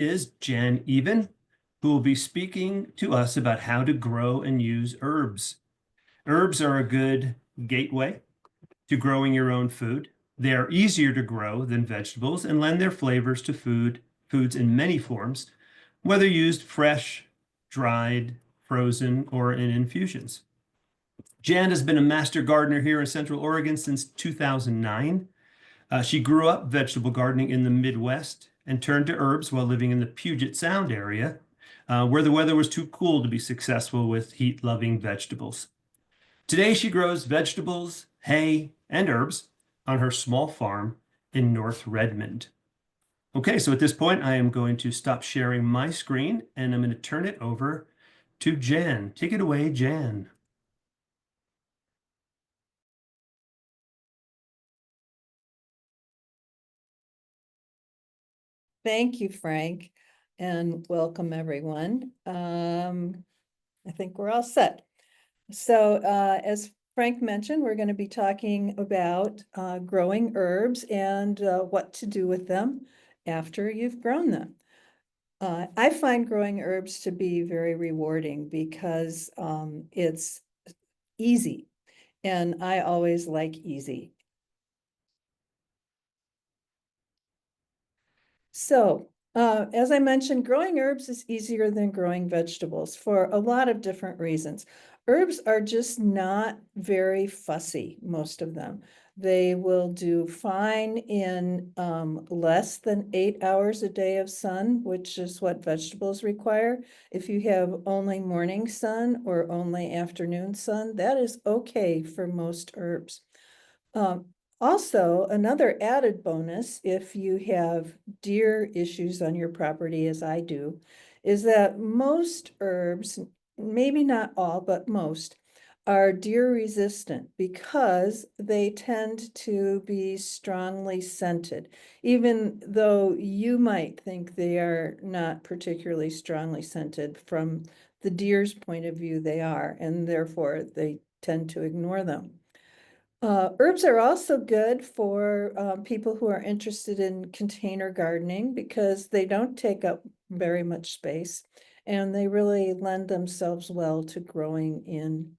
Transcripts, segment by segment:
is Jan Even, who will be speaking to us about how to grow and use herbs. Herbs are a good gateway to growing your own food. They are easier to grow than vegetables and lend their flavors to foods in many forms, whether used fresh, dried, frozen, or in infusions. Jan has been a master gardener here in Central Oregon since 2009. She grew up vegetable gardening in the Midwest and turned to herbs while living in the Puget Sound area, where the weather was too cool to be successful with heat-loving vegetables. Today, she grows vegetables, hay, and herbs on her small farm in North Redmond. Okay, so at this point, I am going to stop sharing my screen and I'm going to turn it over to Jan. Take it away, Jan. Thank you, Frank, and welcome everyone. I think we're all set. So as Frank mentioned, we're going to be talking about growing herbs and what to do with them after you've grown them. I find growing herbs to be very rewarding because it's easy, and I always like easy. So, as I mentioned, growing herbs is easier than growing vegetables for a lot of different reasons. Herbs are just not very fussy, most of them. They will do fine in less than 8 hours a day of sun, which is what vegetables require. If you have only morning sun or only afternoon sun, that is okay for most herbs. Also, another added bonus, if you have deer issues on your property, as I do, is that most herbs, maybe not all, but most, are deer resistant because they tend to be strongly scented, even though you might think they are not particularly strongly scented. From the deer's point of view, they are, and therefore they tend to ignore them. Herbs are also good for people who are interested in container gardening because they don't take up very much space and they really lend themselves well to growing in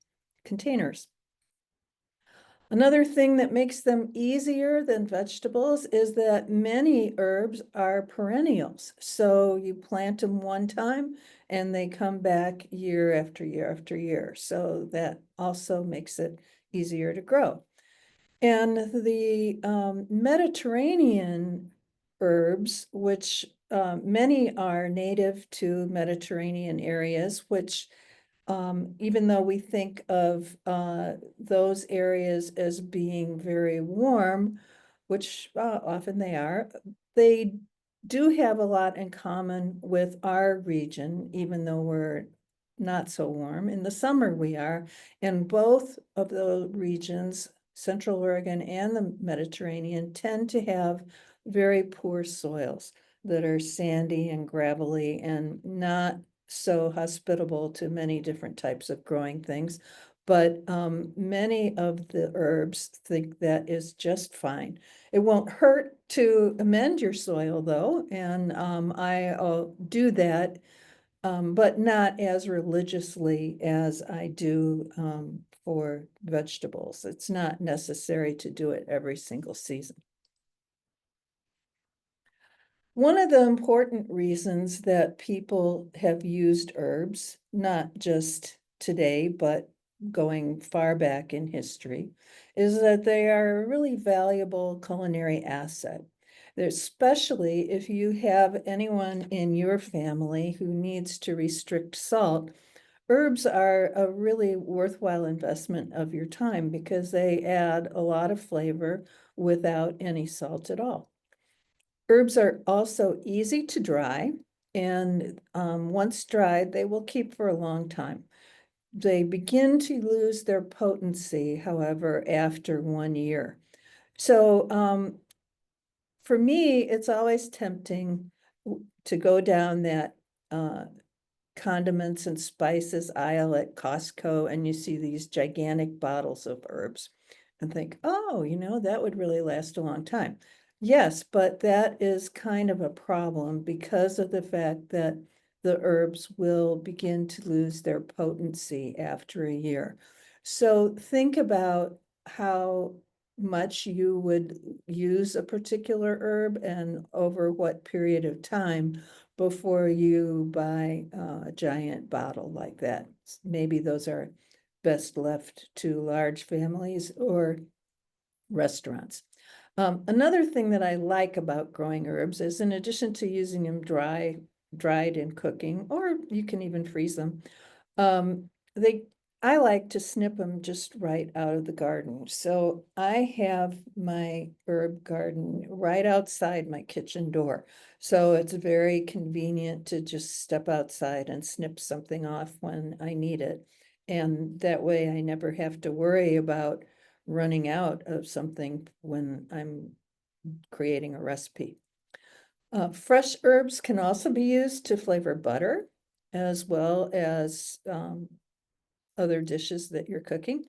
containers. Another thing that makes them easier than vegetables is that many herbs are perennials. So you plant them one time and they come back year after year after year. So that also makes it easier to grow. And the Mediterranean herbs, which many are native to Mediterranean areas, which even though we think of those areas as being very warm, which often they do have a lot in common with our region, even though we're not so warm. In the summer we are, and both of the regions, Central Oregon and the Mediterranean, tend to have very poor soils that are sandy and gravelly and not so hospitable to many different types of growing things. But many of the herbs think that is just fine. It won't hurt to amend your soil though, and I'll do that, but not as religiously as I do for vegetables. It's not necessary to do it every single season. One of the important reasons that people have used herbs, not just today, but going far back in history, is that they are a really valuable culinary asset. Especially if you have anyone in your family who needs to restrict salt, herbs are a really worthwhile investment of your time because they add a lot of flavor without any salt at all. Herbs are also easy to dry, and once dried, they will keep for a long time. They begin to lose their potency, however, after 1 year. So for me, it's always tempting to go down that condiments and spices aisle at Costco, and you see these gigantic bottles of herbs and think, oh, that would really last a long time. Yes, but that is kind of a problem because of the fact that the herbs will begin to lose their potency after a year. So think about how much you would use a particular herb and over what period of time before you buy a giant bottle like that. Maybe those are best left to large families or restaurants. Another thing that I like about growing herbs is in addition to using them dried in cooking, or you can even freeze them, um, I like to snip them just right out of the garden. So I have my herb garden right outside my kitchen door. So it's very convenient to just step outside and snip something off when I need it. And that way I never have to worry about running out of something when I'm creating a recipe. Fresh herbs can also be used to flavor butter as well as other dishes that you're cooking.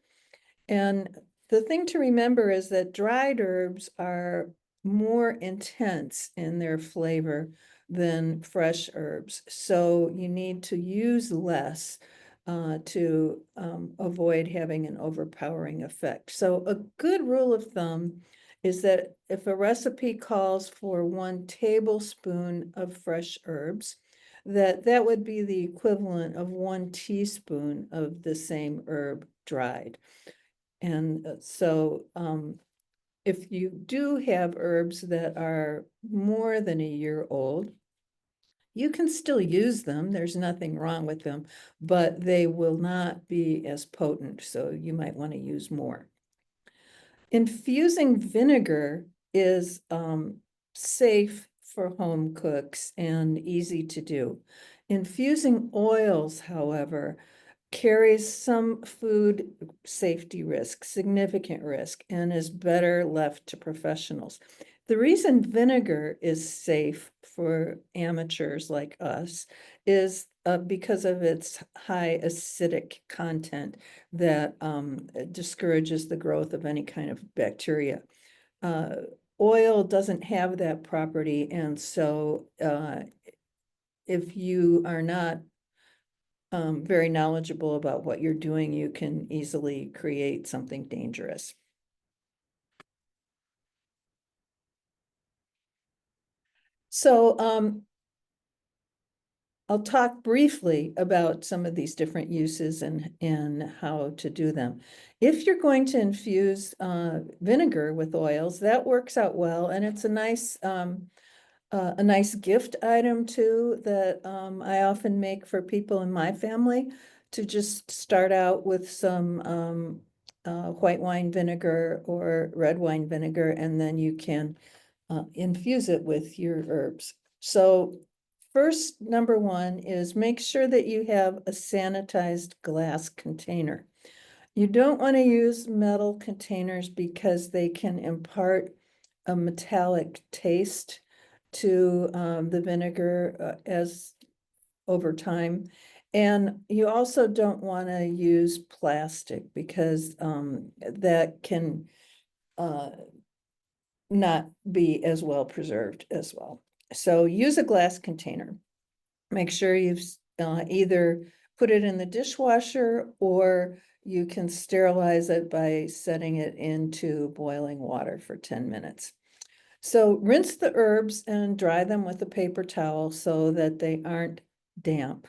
And the thing to remember is that dried herbs are more intense in their flavor than fresh herbs. So you need to use less to avoid having an overpowering effect. So a good rule of thumb is that if a recipe calls for 1 tablespoon of fresh herbs, that would be the equivalent of 1 teaspoon of the same herb dried. And so if you do have herbs that are more than a year old, you can still use them. There's nothing wrong with them, but they will not be as potent. So you might want to use more. Infusing vinegar is safe for home cooks and easy to do. Infusing oils, however, carries some food safety risk, significant risk, and is better left to professionals. The reason vinegar is safe for amateurs like us is because of its high acidic content that discourages the growth of any kind of bacteria. Uh, Oil doesn't have that property, and so if you are not very knowledgeable about what you're doing, you can easily create something dangerous. So I'll talk briefly about some of these different uses and how to do them. If you're going to infuse vinegar with oils, that works out well, and it's a nice gift item too that I often make for people in my family to just start out with some white wine vinegar or red wine vinegar, and then you can infuse it with your herbs. So first, number one is make sure that you have a sanitized glass container. You don't want to use metal containers because they can impart a metallic taste to the vinegar as over time. And you also don't want to use plastic because that can not be as well preserved as well. So use a glass container. Make sure you've either put it in the dishwasher or you can sterilize it by setting it into boiling water for 10 minutes. So rinse the herbs and dry them with a paper towel so that they aren't damp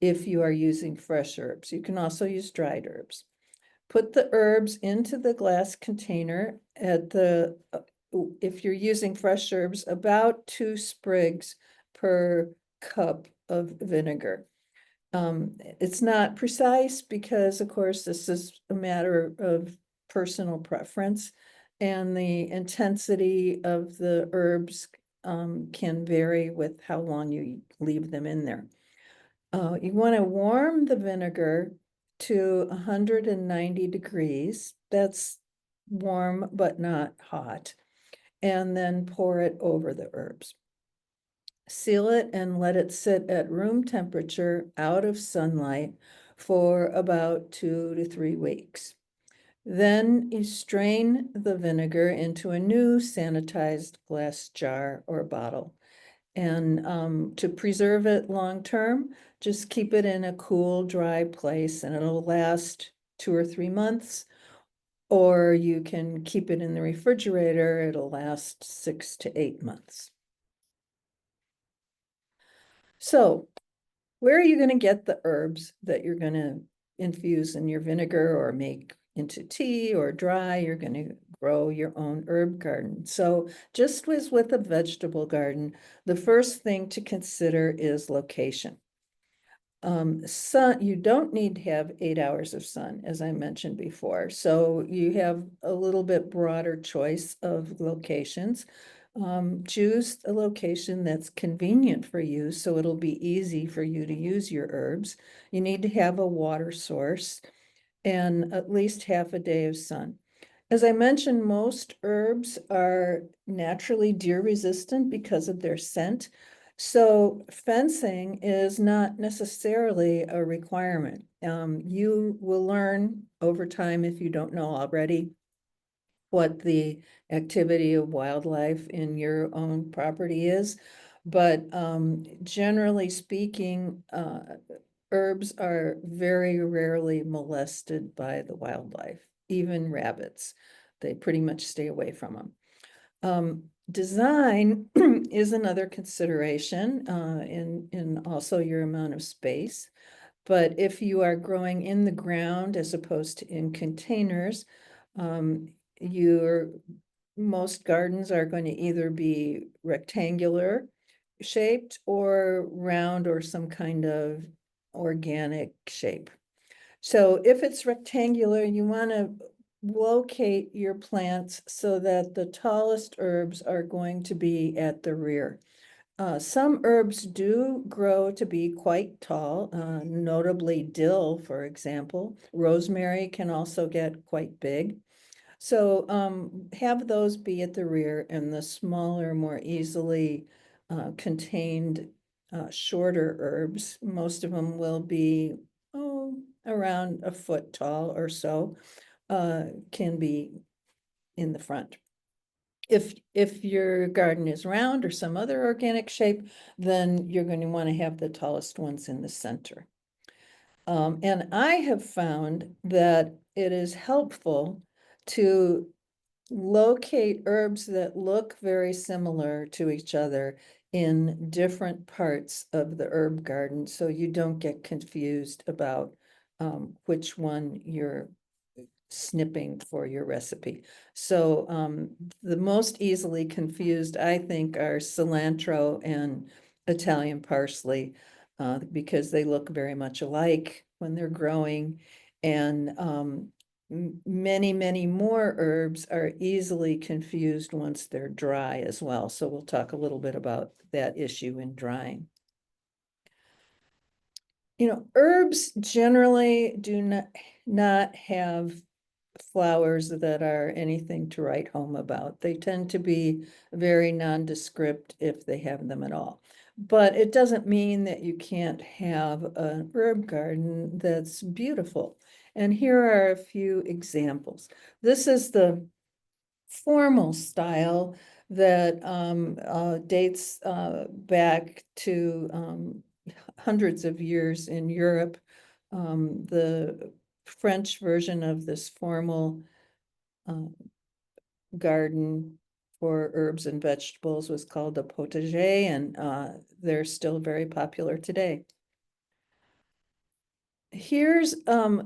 if you are using fresh herbs. You can also use dried herbs. Put the herbs into the glass container at the, if you're using fresh herbs, about 2 sprigs per cup of vinegar. It's not precise because, of course, this is a matter of personal preference, and the intensity of the herbs can vary with how long you leave them in there. You want to warm the vinegar to 190 degrees. That's warm but not hot. And then pour it over the herbs. Seal it and let it sit at room temperature out of sunlight for about 2 to 3 weeks. Then you strain the vinegar into a new sanitized glass jar or bottle. And to preserve it long-term, just keep it in a cool, dry place and it'll last 2 or 3 months. Or you can keep it in the refrigerator, it'll last 6 to 8 months. So where are you going to get the herbs that you're going to infuse in your vinegar or make into tea or dry? You're going to grow your own herb garden. So just as with a vegetable garden, the first thing to consider is location. Sun, you don't need to have 8 hours of sun, as I mentioned before. So you have a little bit broader choice of locations. Choose a location that's convenient for you, so it'll be easy for you to use your herbs. You need to have a water source and at least half a day of sun. As I mentioned, most herbs are naturally deer resistant because of their scent. So fencing is not necessarily a requirement. You will learn over time, if you don't know already, what the activity of wildlife in your own property is. But generally speaking, herbs are very rarely molested by the wildlife, even rabbits. They pretty much stay away from them. Design is another consideration in also your amount of space. But if you are growing in the ground as opposed to in containers, your most gardens are going to either be rectangular shaped or round or some kind of organic shape. So if it's rectangular, you want to locate your plants so that the tallest herbs are going to be at the rear. Some herbs do grow to be quite tall, notably dill, for example. Rosemary can also get quite big. So have those be at the rear, and the smaller, more easily contained, shorter herbs, most of them will be around a foot tall or so, can be in the front. If your garden is round or some other organic shape, then you're going to want to have the tallest ones in the center. And I have found that it is helpful to locate herbs that look very similar to each other in different parts of the herb garden, so you don't get confused about which one you're snipping for your recipe. So the most easily confused, I think, are cilantro and Italian parsley, because they look very much alike when they're growing. And many, many more herbs are easily confused once they're dry as well. So we'll talk a little bit about that issue in drying. You know, herbs generally do not have flowers that are anything to write home about. They tend to be very nondescript if they have them at all. But it doesn't mean that you can't have an herb garden that's beautiful. And here are a few examples. This is the formal style that dates back to hundreds of years in Europe. The French version of this formal garden for herbs and vegetables was called a potager, and they're still very popular today. Here's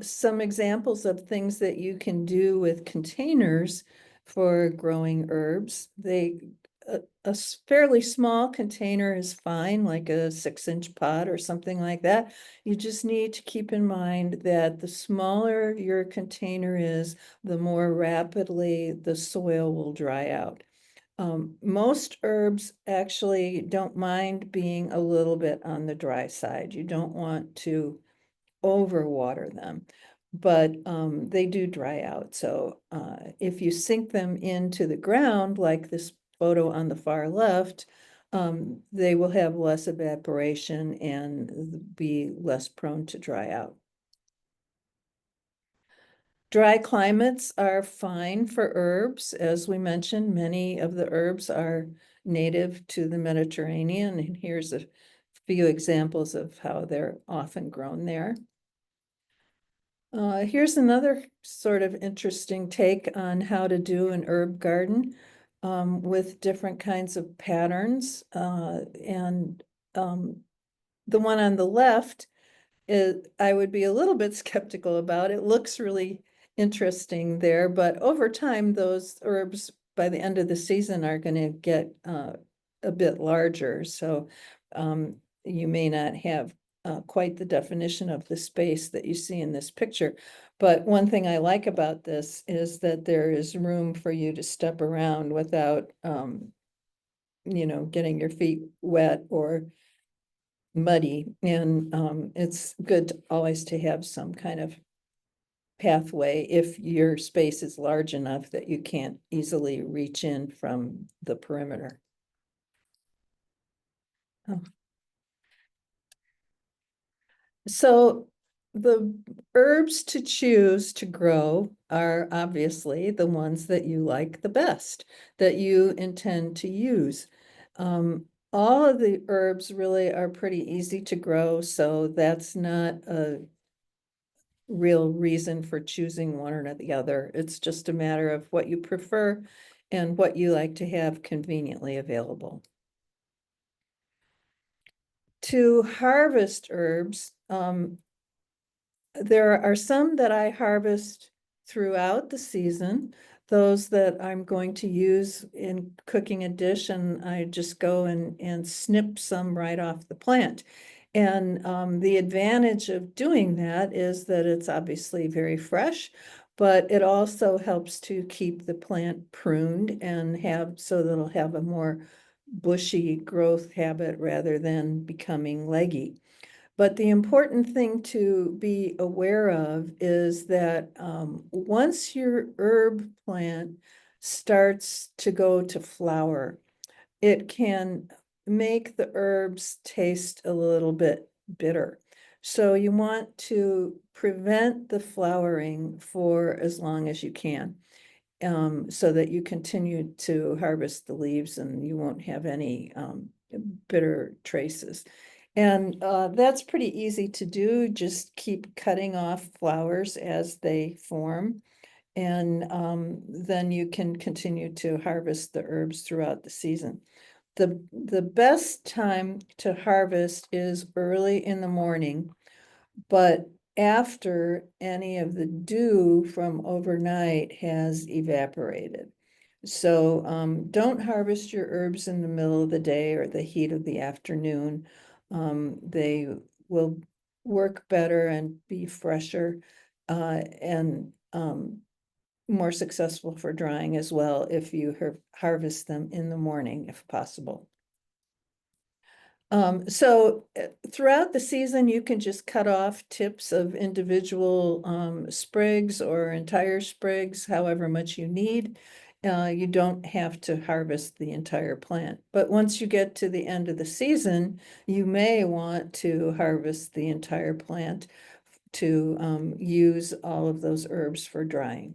some examples of things that you can do with containers for growing herbs. A fairly small container is fine, like a 6-inch pot or something like that. You just need to keep in mind that the smaller your container is, the more rapidly the soil will dry out. Most herbs actually don't mind being a little bit on the dry side. You don't want to overwater them, but they do dry out. So if you sink them into the ground, like this photo on the far left, they will have less evaporation and be less prone to dry out. Dry climates are fine for herbs. As we mentioned, many of the herbs are native to the Mediterranean, and here's a few examples of how they're often grown there. Here's another sort of interesting take on how to do an herb garden with different kinds of patterns. And the one on the left I would be a little bit skeptical about. It looks really interesting there, but over time, those herbs by the end of the season are going to get a bit larger. So you may not have quite the definition of the space that you see in this picture. But one thing I like about this is that there is room for you to step around without, getting your feet wet or muddy, and it's good always to have some kind of pathway if your space is large enough that you can't easily reach in from the perimeter. Oh. So the herbs to choose to grow are obviously the ones that you like the best, that you intend to use. All of the herbs really are pretty easy to grow, so that's not a real reason for choosing one or the other. It's just a matter of what you prefer and what you like to have conveniently available. To harvest herbs, there are some that I harvest throughout the season, those that I'm going to use in cooking a dish, and I just go and snip some right off the plant. And the advantage of doing that is that it's obviously very fresh, but it also helps to keep the plant pruned and so that it'll have a more bushy growth habit rather than becoming leggy. But the important thing to be aware of is that once your herb plant starts to go to flower, it can make the herbs taste a little bit bitter. So you want to prevent the flowering for as long as you can, so that you continue to harvest the leaves and you won't have any bitter traces. And that's pretty easy to do. Just keep cutting off flowers as they form. And then you can continue to harvest the herbs throughout the season. The best time to harvest is early in the morning, but after any of the dew from overnight has evaporated. So don't harvest your herbs in the middle of the day or the heat of the afternoon. They will work better and be fresher and more successful for drying as well if you harvest them in the morning if possible. So throughout the season, you can just cut off tips of individual sprigs or entire sprigs, however much you need. You don't have to harvest the entire plant. But once you get to the end of the season, you may want to harvest the entire plant to use all of those herbs for drying.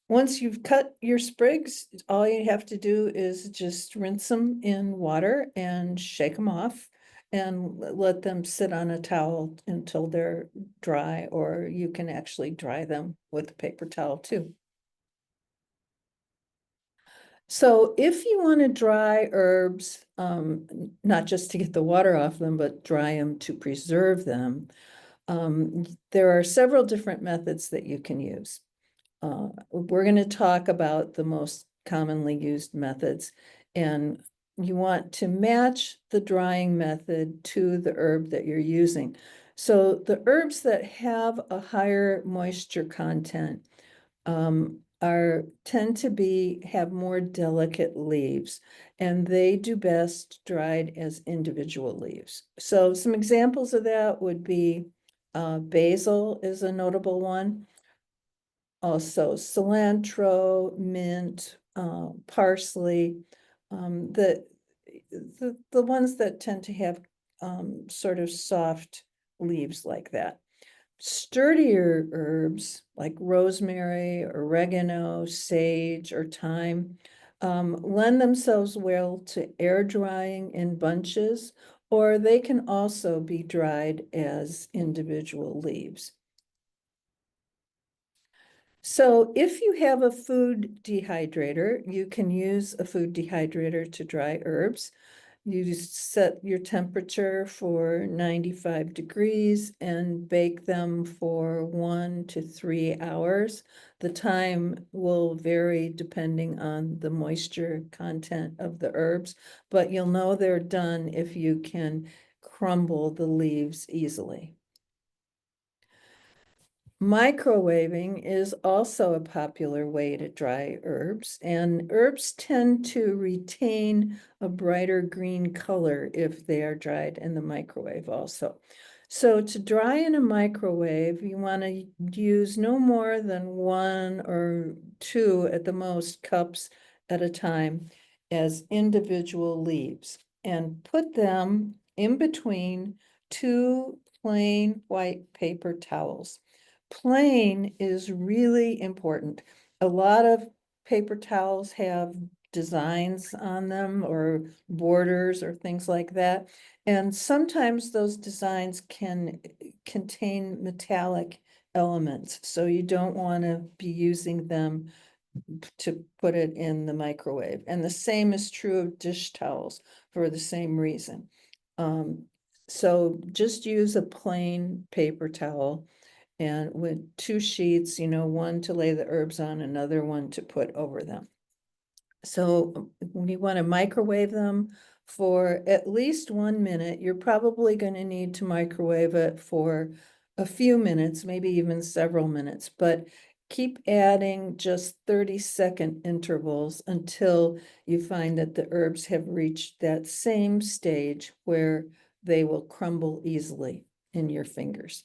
Once you've cut your sprigs, all you have to do is just rinse them in water and shake them off and let them sit on a towel until they're dry, or you can actually dry them with a paper towel too. So if you want to dry herbs, not just to get the water off them, but dry them to preserve them, there are several different methods that you can use. We're going to talk about the most commonly used methods, and you want to match the drying method to the herb that you're using. So the herbs that have a higher moisture content tend to have more delicate leaves, and they do best dried as individual leaves. So some examples of that would be basil is a notable one. Also cilantro, mint, parsley, the ones that tend to have sort of soft leaves like that. sturdier herbs like rosemary, oregano, sage, or thyme lend themselves well to air drying in bunches, or they can also be dried as individual leaves. So if you have a food dehydrator, you can use a food dehydrator to dry herbs. You just set your temperature for 95 degrees and bake them for 1 to 3 hours. The time will vary depending on the moisture content of the herbs, but you'll know they're done if you can crumble the leaves easily. Microwaving is also a popular way to dry herbs, and herbs tend to retain a brighter green color if they are dried in the microwave also. So to dry in a microwave, you want to use no more than 1 or 2 at the most cups at a time as individual leaves, and put them in between 2 plain white paper towels. Plain is really important. A lot of paper towels have designs on them or borders or things like that. And sometimes those designs can contain metallic elements. So you don't want to be using them to put it in the microwave. And the same is true of dish towels for the same reason. So just use a plain paper towel and with 2 sheets, one to lay the herbs on, another one to put over them. So when you want to microwave them for at least 1 minute, you're probably going to need to microwave it for a few minutes, maybe even several minutes, but keep adding just 30-second intervals until you find that the herbs have reached that same stage where they will crumble easily in your fingers.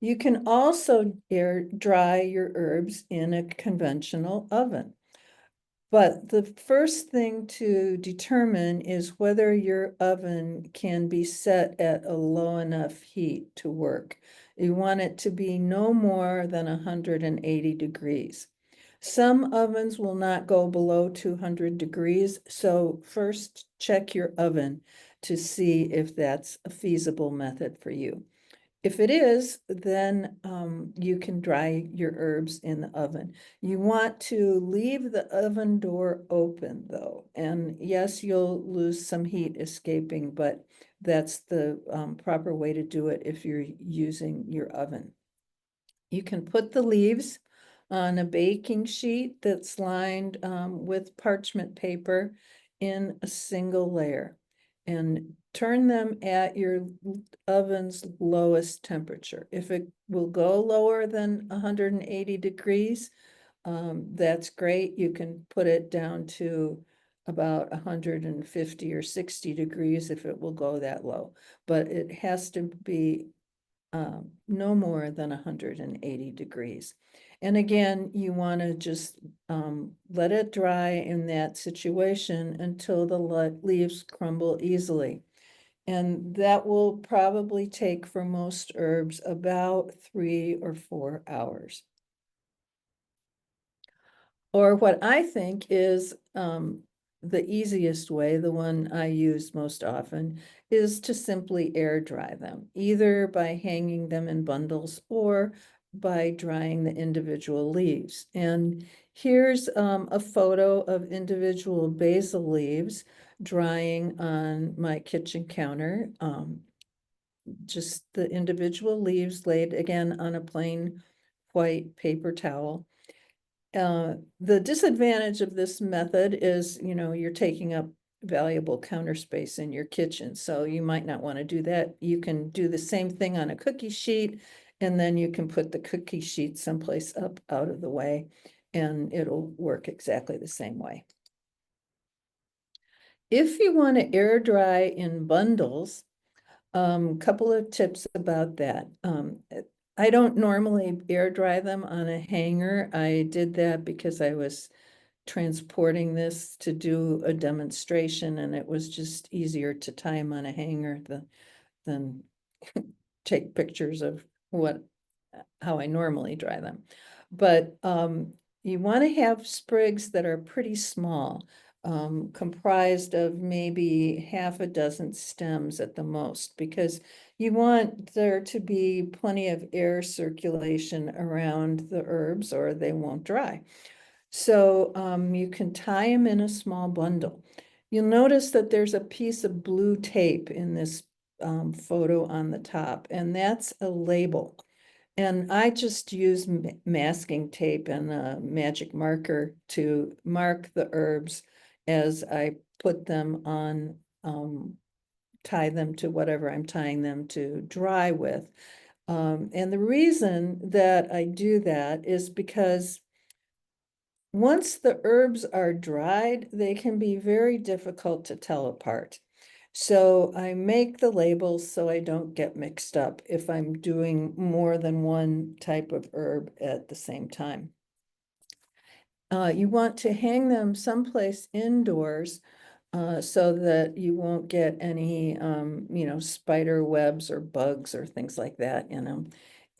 You can also air dry your herbs in a conventional oven. But the first thing to determine is whether your oven can be set at a low enough heat to work. You want it to be no more than 180 degrees. Some ovens will not go below 200 degrees, so first check your oven to see if that's a feasible method for you. If it is, then you can dry your herbs in the oven. You want to leave the oven door open though. And yes, you'll lose some heat escaping, but that's the proper way to do it if you're using your oven. You can put the leaves on a baking sheet that's lined with parchment paper in a single layer and turn them at your oven's lowest temperature. If it will go lower than 180 degrees, that's great. You can put it down to about 150 or 60 degrees if it will go that low, but it has to be no more than 180 degrees. And again, you want to just let it dry in that situation until the leaves crumble easily. And that will probably take for most herbs about 3 or 4 hours. Or what I think is the easiest way, the one I use most often, is to simply air dry them, either by hanging them in bundles or by drying the individual leaves. And here's a photo of individual basil leaves drying on my kitchen counter. Just the individual leaves laid again on a plain white paper towel. The disadvantage of this method is, you're taking up valuable counter space in your kitchen. So you might not want to do that. You can do the same thing on a cookie sheet, and then you can put the cookie sheet someplace up out of the way, and it'll work exactly the same way. If you want to air dry in bundles, couple of tips about that. I don't normally air dry them on a hanger. I did that because I was transporting this to do a demonstration, and it was just easier to tie them on a hanger than take pictures of how I normally dry them. But you want to have sprigs that are pretty small, comprised of maybe half a dozen stems at the most, because you want there to be plenty of air circulation around the herbs or they won't dry. So you can tie them in a small bundle. You'll notice that there's a piece of blue tape in this photo on the top, and that's a label. And I just use masking tape and a magic marker to mark the herbs as I put them on, tie them to whatever I'm tying them to dry with. And the reason that I do that is because once the herbs are dried, they can be very difficult to tell apart. So I make the labels so I don't get mixed up if I'm doing more than one type of herb at the same time. You want to hang them someplace indoors so that you won't get any, spider webs or bugs or things like that in them.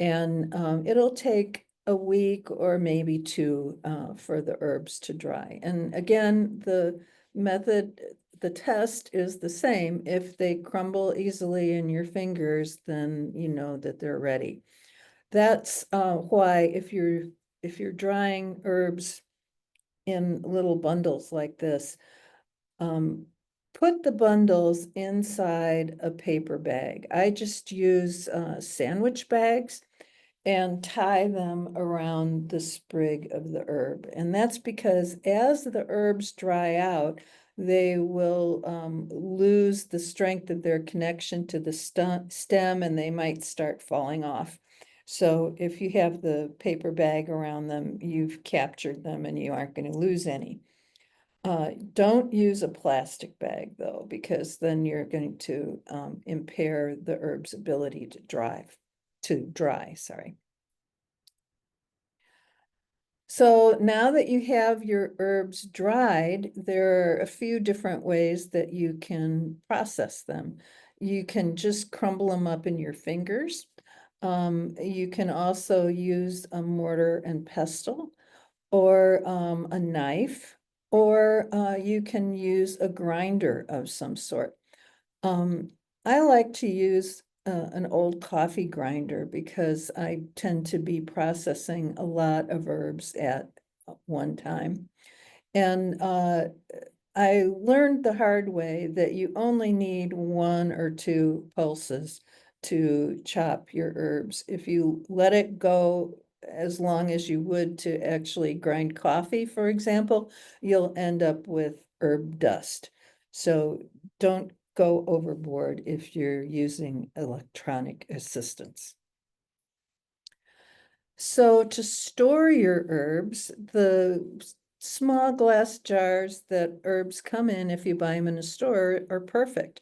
And it'll take a week or maybe two for the herbs to dry. And again, the test is the same. If they crumble easily in your fingers, then you know that they're ready. That's why if you're drying herbs in little bundles like this, put the bundles inside a paper bag. I just use sandwich bags and tie them around the sprig of the herb. And that's because as the herbs dry out, they will lose the strength of their connection to the stem and they might start falling off. So if you have the paper bag around them, you've captured them and you aren't going to lose any. Don't use a plastic bag though, because then you're going to impair the herb's ability to dry, sorry. So now that you have your herbs dried, there are a few different ways that you can process them. You can just crumble them up in your fingers. You can also use a mortar and pestle or a knife, or you can use a grinder of some sort. I like to use an old coffee grinder because I tend to be processing a lot of herbs at one time. And I learned the hard way that you only need one or two pulses to chop your herbs. If you let it go as long as you would to actually grind coffee, for example, you'll end up with herb dust. So don't go overboard if you're using electronic assistance. So to store your herbs, the small glass jars that herbs come in, if you buy them in a store, are perfect.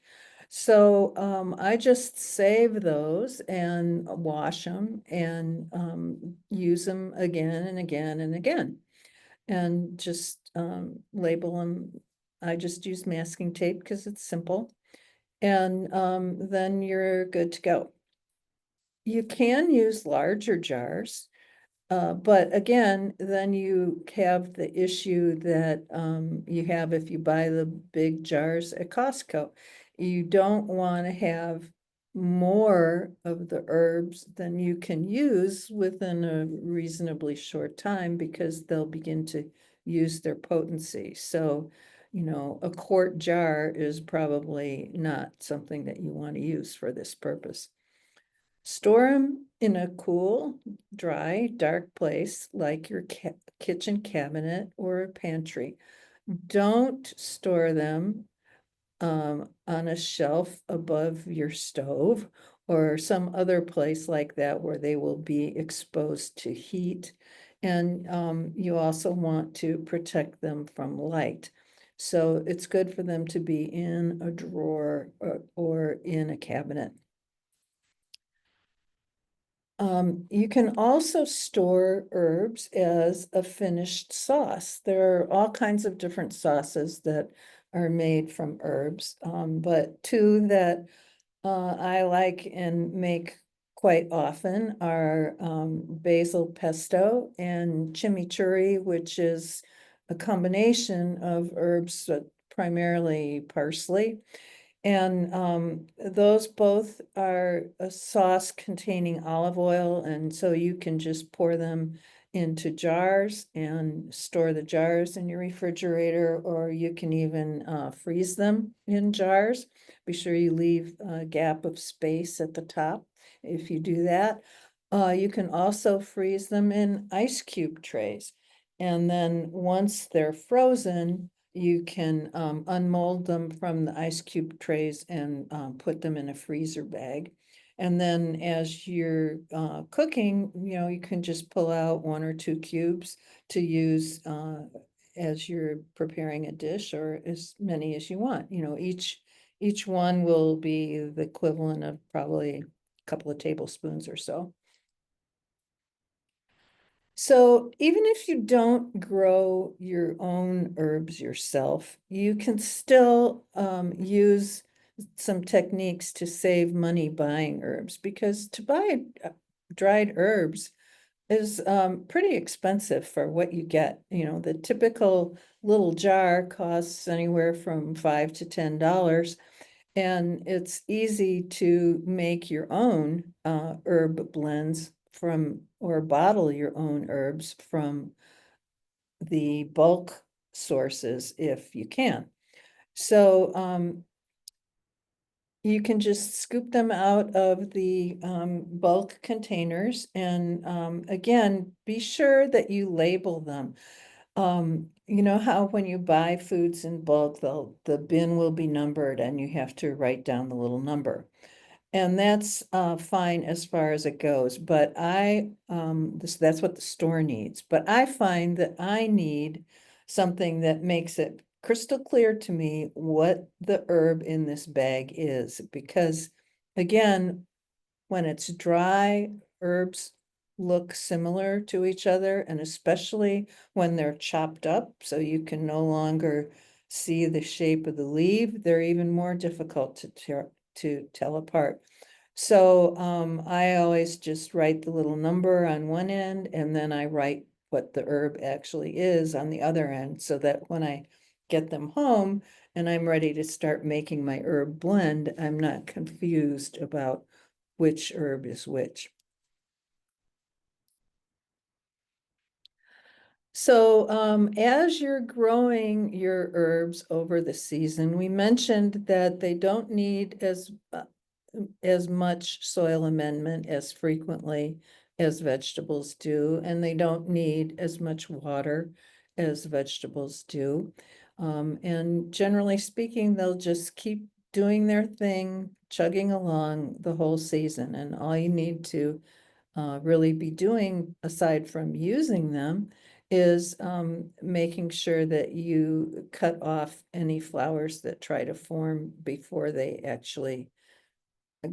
So I just save those and wash them and use them again and again and again. And just label them. I just use masking tape because it's simple. And then you're good to go. You can use larger jars. But again, then you have the issue that you have if you buy the big jars at Costco. You don't want to have more of the herbs than you can use within a reasonably short time because they'll begin to use their potency. So, a quart jar is probably not something that you want to use for this purpose. Store them in a cool, dry, dark place like your kitchen cabinet or pantry. Don't store them on a shelf above your stove or some other place like that where they will be exposed to heat. And you also want to protect them from light. So it's good for them to be in a drawer or in a cabinet. You can also store herbs as a finished sauce. There are all kinds of different sauces that are made from herbs, but two that I like and make quite often are basil pesto and chimichurri, which is a combination of herbs, primarily parsley. And those both are a sauce containing olive oil, and so you can just pour them into jars and store the jars in your refrigerator, or you can even freeze them in jars. Be sure you leave a gap of space at the top if you do that. You can also freeze them in ice cube trays. And then once they're frozen, you can unmold them from the ice cube trays and put them in a freezer bag. And then as you're cooking, you can just pull out 1 or 2 cubes to use as you're preparing a dish, or as many as you want. Each one will be the equivalent of probably a couple of tablespoons or so. So even if you don't grow your own herbs yourself, you can still use some techniques to save money buying herbs, because to buy dried herbs is pretty expensive for what you get. The typical little jar costs anywhere from $5 to $10. And it's easy to make your own herb blends or bottle your own herbs from the bulk sources if you can. So you can just scoop them out of the bulk containers, and again, be sure that you label them. You know how when you buy foods in bulk, the bin will be numbered and you have to write down the little number. And that's fine as far as it goes, but that's what the store needs. But I find that I need something that makes it crystal clear to me what the herb in this bag is, because again, when it's dry, herbs look similar to each other, and especially when they're chopped up, so you can no longer see the shape of the leaf, they're even more difficult to tell apart. So I always just write the little number on one end, and then I write what the herb actually is on the other end, so that when I get them home and I'm ready to start making my herb blend, I'm not confused about which herb is which. So as you're growing your herbs over the season, we mentioned that they don't need as much soil amendment as frequently as vegetables do, and they don't need as much water as vegetables do. And generally speaking, they'll just keep doing their thing, chugging along the whole season. And all you need to really be doing, aside from using them, is making sure that you cut off any flowers that try to form before they actually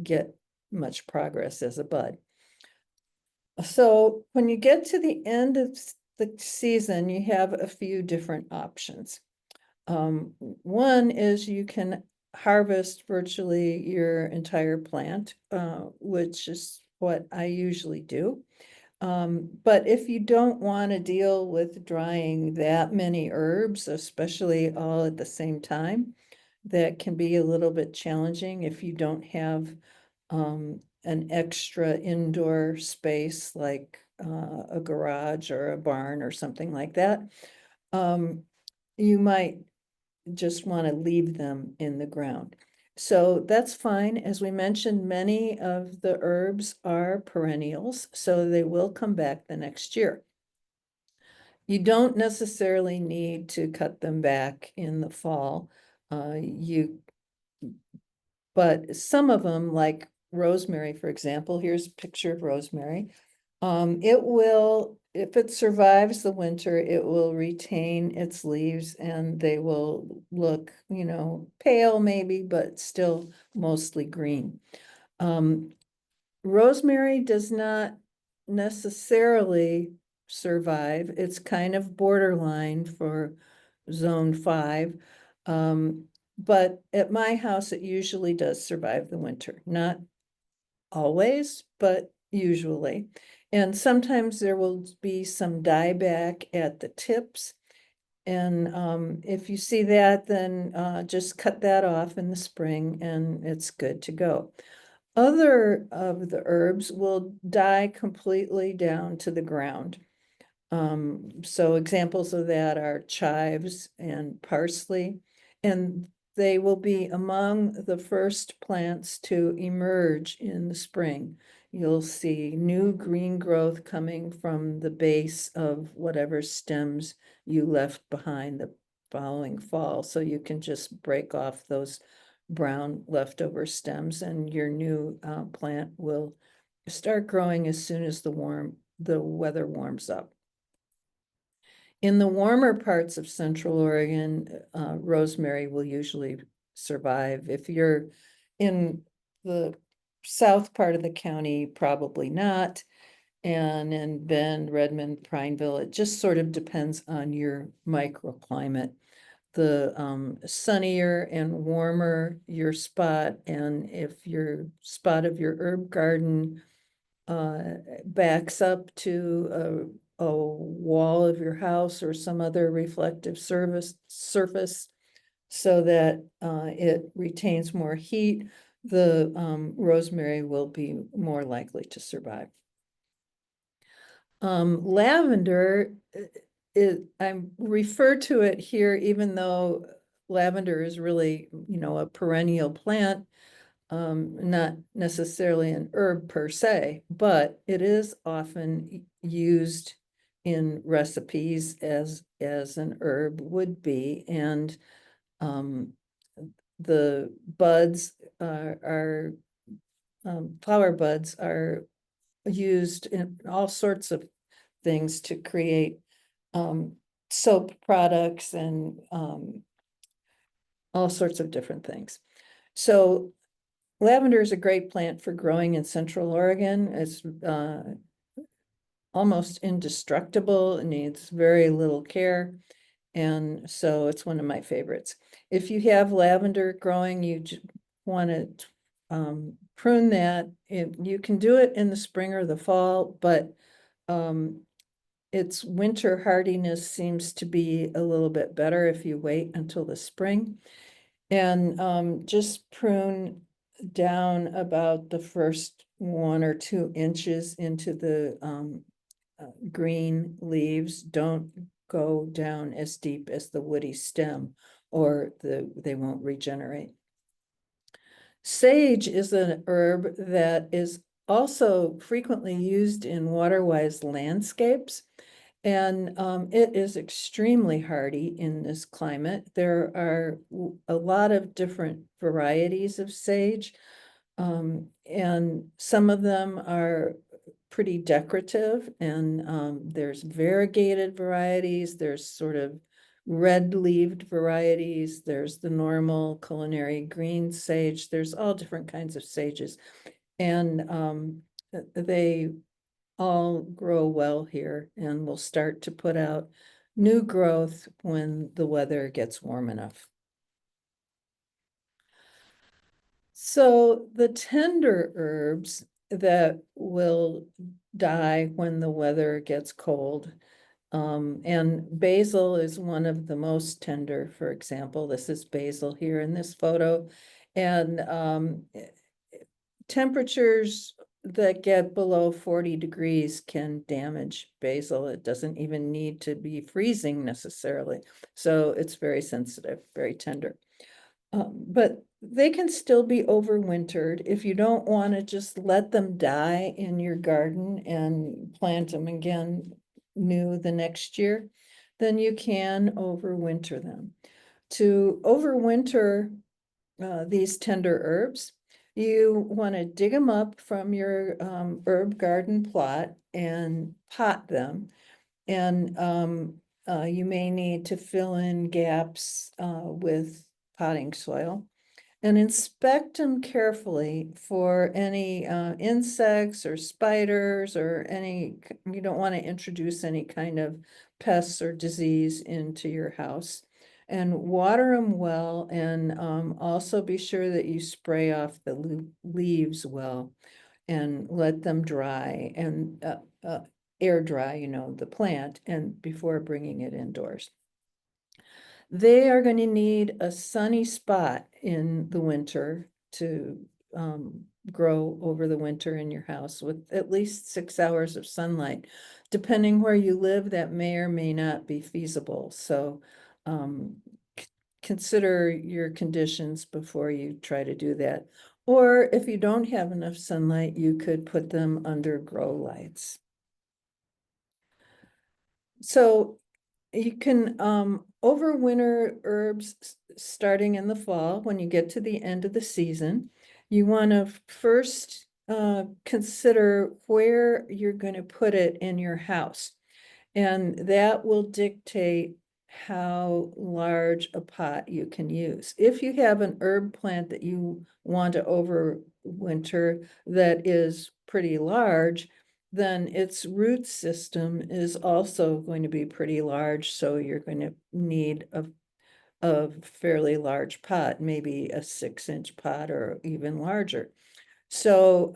get much progress as a bud. So when you get to the end of the season, you have a few different options. One is you can harvest virtually your entire plant, which is what I usually do. But if you don't want to deal with drying that many herbs, especially all at the same time, that can be a little bit challenging if you don't have an extra indoor space like a garage or a barn or something like that. You might just want to leave them in the ground. So that's fine. As we mentioned, many of the herbs are perennials, so they will come back the next year. You don't necessarily need to cut them back in the fall. But some of them, like rosemary, for example, here's a picture of rosemary. It will, if it survives the winter, it will retain its leaves and they will look, pale maybe, but still mostly green. Rosemary does not necessarily survive. It's kind of borderline for zone 5. But at my house, it usually does survive the winter. Not always, but usually. And sometimes there will be some dieback at the tips. And if you see that, then just cut that off in the spring and it's good to go. Other of the herbs will die completely down to the ground. So examples of that are chives and parsley, and they will be among the first plants to emerge in the spring. You'll see new green growth coming from the base of whatever stems you left behind the following fall. So you can just break off those brown leftover stems and your new plant will start growing as soon as the weather warms up. In the warmer parts of Central Oregon, rosemary will usually survive. If you're in the south part of the county, probably not. And in Bend, Redmond, Prineville, it just sort of depends on your microclimate. The sunnier and warmer your spot, and if your spot of your herb garden backs up to a wall of your house or some other reflective surface so that it retains more heat, the rosemary will be more likely to survive. Lavender, I refer to it here, even though lavender is really, a perennial plant, not necessarily an herb per se, but it is often used in recipes as an herb would be. And the buds are flower buds are used in all sorts of things to create soap products and all sorts of different things. So lavender is a great plant for growing in Central Oregon. It's almost indestructible. It needs very little care. And so it's one of my favorites. If you have lavender growing, you want to prune that. You can do it in the spring or the fall, but its winter hardiness seems to be a little bit better if you wait until the spring. And just prune down about the first 1 or 2 inches into the green leaves. Don't go down as deep as the woody stem or they won't regenerate. Sage is an herb that is also frequently used in water-wise landscapes. And it is extremely hardy in this climate. There are a lot of different varieties of sage, and some of them are pretty decorative, and there's variegated varieties, there's sort of red-leaved varieties, there's the normal culinary green sage, there's all different kinds of sages. And they all grow well here and will start to put out new growth when the weather gets warm enough. So the tender herbs that will die when the weather gets cold, and basil is one of the most tender, for example. This is basil here in this photo. And temperatures that get below 40 degrees can damage basil. It doesn't even need to be freezing necessarily. So it's very sensitive, very tender. But they can still be overwintered. If you don't want to just let them die in your garden and plant them again new the next year, then you can overwinter them. To overwinter these tender herbs, you want to dig them up from your herb garden plot and pot them. And you may need to fill in gaps with potting soil and inspect them carefully for any insects or spiders or you don't want to introduce any kind of pests or disease into your house. And water them well, and also be sure that you spray off the leaves well. and let them dry and air dry, you know, the plant, and before bringing it indoors. They are going to need a sunny spot in the winter to grow over the winter in your house with at least 6 hours of sunlight. Depending where you live, that may or may not be feasible. So consider your conditions before you try to do that. Or if you don't have enough sunlight, you could put them under grow lights. So you can overwinter herbs starting in the fall. When you get to the end of the season, you want to first consider where you're going to put it in your house. And that will dictate how large a pot you can use. If you have an herb plant that you want to overwinter that is pretty large, then its root system is also going to be pretty large. So you're going to need a fairly large pot, maybe a 6-inch pot or even larger. So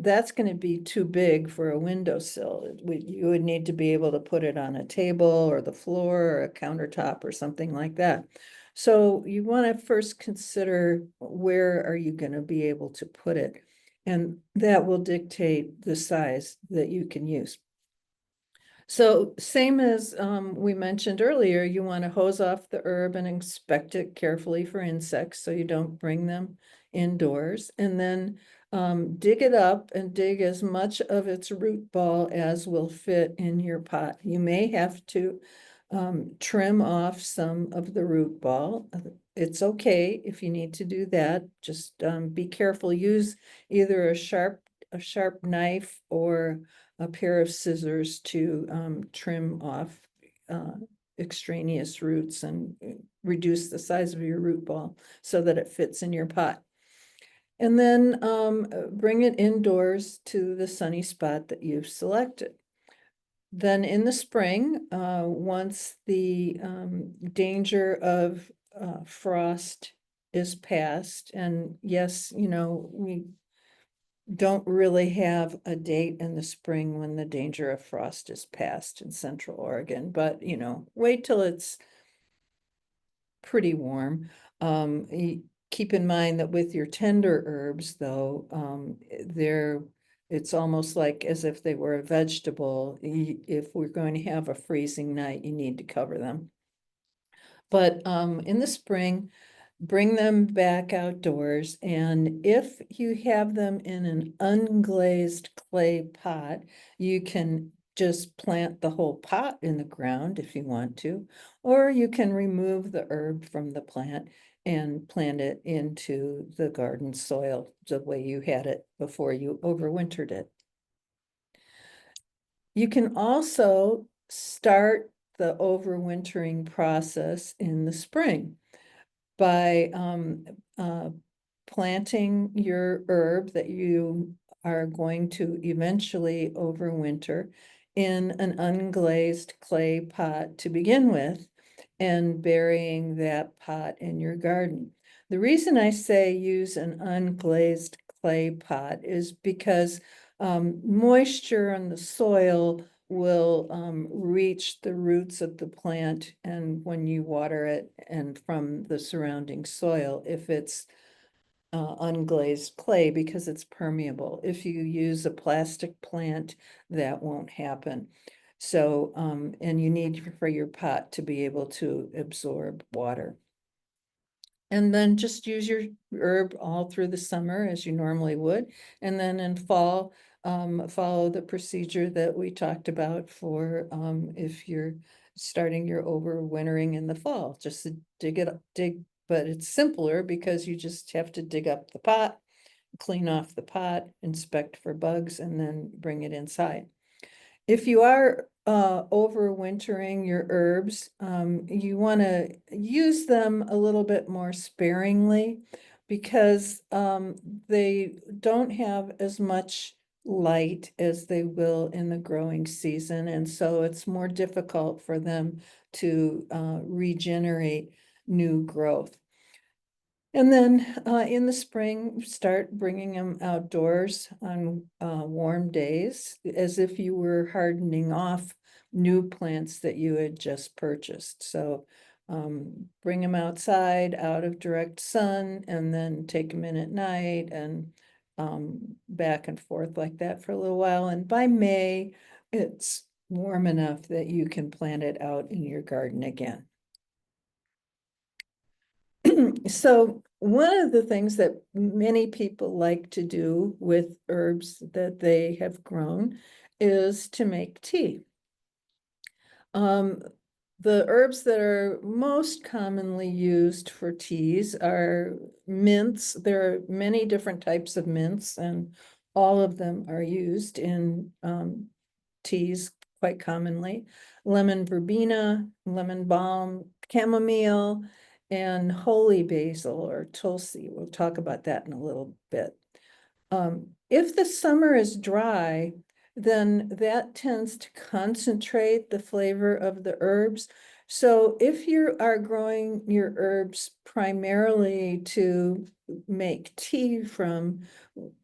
that's going to be too big for a windowsill. You would need to be able to put it on a table or the floor or a countertop or something like that. So you want to first consider where are you going to be able to put it, and that will dictate the size that you can use. So same as we mentioned earlier, you want to hose off the herb and inspect it carefully for insects so you don't bring them indoors. And then dig it up and dig as much of its root ball as will fit in your pot. You may have to trim off some of the root ball. It's okay if you need to do that. Just be careful. Use either a sharp knife or a pair of scissors to trim off extraneous roots and reduce the size of your root ball so that it fits in your pot. And then bring it indoors to the sunny spot that you've selected. Then in the spring, once the danger of frost is past, and yes, you know, we don't really have a date in the spring when the danger of frost is past in Central Oregon, but you know, wait till it's pretty warm. Keep in mind that with your tender herbs, though, it's almost like as if they were a vegetable. If we're going to have a freezing night, you need to cover them. But in the spring, bring them back outdoors. And if you have them in an unglazed clay pot, you can just plant the whole pot in the ground if you want to, or you can remove the herb from the plant and plant it into the garden soil the way you had it before you overwintered it. You can also start the overwintering process in the spring by planting your herb that you are going to eventually overwinter in an unglazed clay pot to begin with, and burying that pot in your garden. The reason I say use an unglazed clay pot is because moisture in the soil will reach the roots of the plant, and when you water it and from the surrounding soil, if it's unglazed clay, because it's permeable. If you use a plastic plant, that won't happen. So and you need for your pot to be able to absorb water. And then just use your herb all through the summer as you normally would. And then in fall, follow the procedure that we talked about for if you're starting your overwintering in the fall. Just to dig, but it's simpler because you just have to dig up the pot, clean off the pot, inspect for bugs, and then bring it inside. If you are overwintering your herbs, you want to use them a little bit more sparingly because they don't have as much light as they will in the growing season. And so it's more difficult for them to regenerate new growth. And then in the spring, start bringing them outdoors on warm days, as if you were hardening off new plants that you had just purchased. So bring them outside, out of direct sun, and then take them in at night and back and forth like that for a little while. And by May, it's warm enough that you can plant it out in your garden again. So one of the things that many people like to do with herbs that they have grown is to make tea. The herbs that are most commonly used for teas are mints. There are many different types of mints, and all of them are used in teas quite commonly. Lemon verbena, lemon balm, chamomile, and holy basil or tulsi. We'll talk about that in a little bit. If the summer is dry, then that tends to concentrate the flavor of the herbs. So if you are growing your herbs primarily to make tea from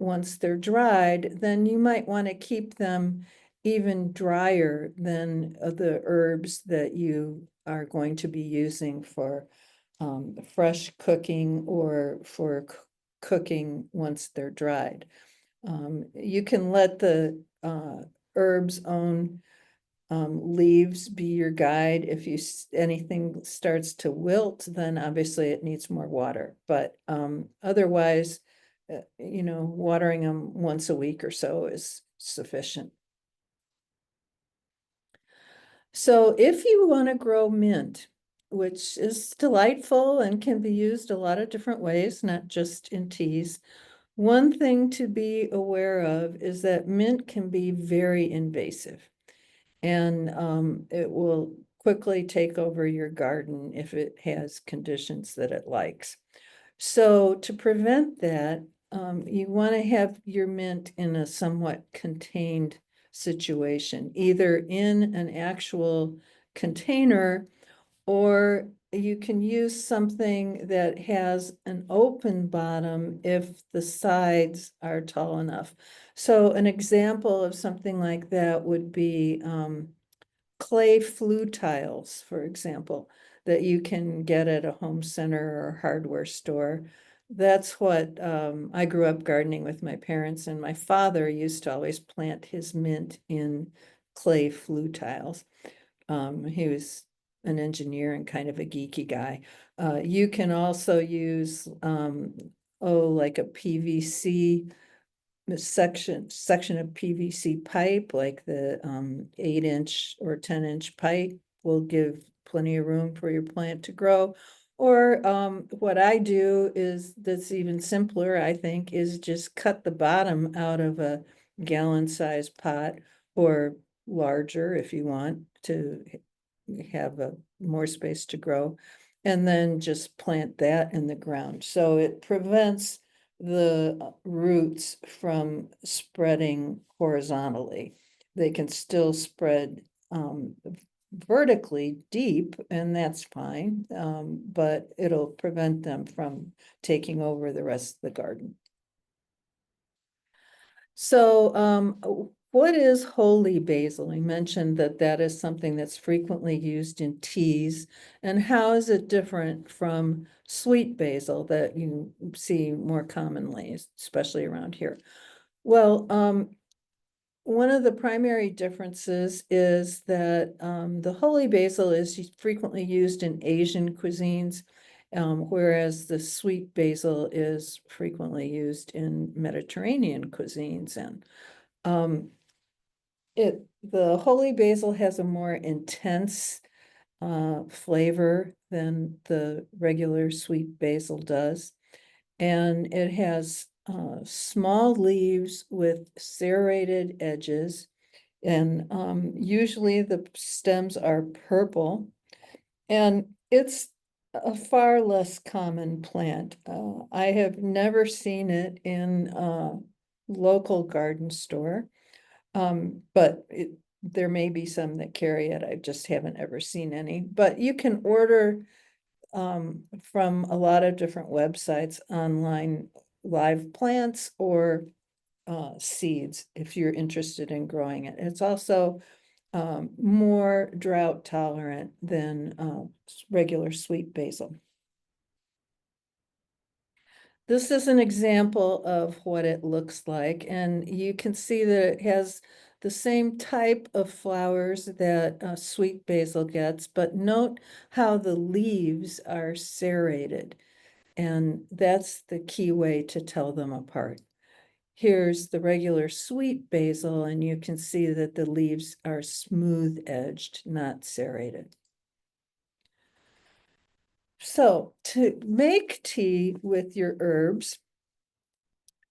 once they're dried, then you might want to keep them even drier than the herbs that you are going to be using for fresh cooking or for cooking once they're dried. You can let the herb's own leaves be your guide. If anything starts to wilt, then obviously it needs more water. But otherwise, watering them once a week or so is sufficient. So if you want to grow mint, which is delightful and can be used a lot of different ways, not just in teas, one thing to be aware of is that mint can be very invasive, and it will quickly take over your garden if it has conditions that it likes. So to prevent that, you want to have your mint in a somewhat contained situation, either in an actual container, or you can use something that has an open bottom if the sides are tall enough. So an example of something like that would be clay flue tiles, for example, that you can get at a home center or hardware store. That's what I grew up gardening with my parents, and my father used to always plant his mint in clay flue tiles. He was an engineer and kind of a geeky guy. You can also use, like a PVC section of PVC pipe, like the 8-inch or 10-inch pipe will give plenty of room for your plant to grow. Or what I do is, that's even simpler, I think, is just cut the bottom out of a gallon-sized pot, or larger if you want to have more space to grow, and then just plant that in the ground. So it prevents the roots from spreading horizontally. They can still spread vertically deep, and that's fine, but it'll prevent them from taking over the rest of the garden. So what is holy basil? We mentioned that that is something that's frequently used in teas. And how is it different from sweet basil that you see more commonly, especially around here? Well, one of the primary differences is that the holy basil is frequently used in Asian cuisines, whereas the sweet basil is frequently used in Mediterranean cuisines. And the holy basil has a more intense flavor than the regular sweet basil does. And it has small leaves with serrated edges. And usually the stems are purple. And it's a far less common plant. I have never seen it in a local garden store. But there may be some that carry it. I just haven't ever seen any. But you can order from a lot of different websites, online live plants or seeds, if you're interested in growing it. It's also more drought tolerant than regular sweet basil. This is an example of what it looks like, and you can see that it has the same type of flowers that sweet basil gets, but note how the leaves are serrated, and that's the key way to tell them apart. Here's the regular sweet basil, and you can see that the leaves are smooth-edged, not serrated. So to make tea with your herbs,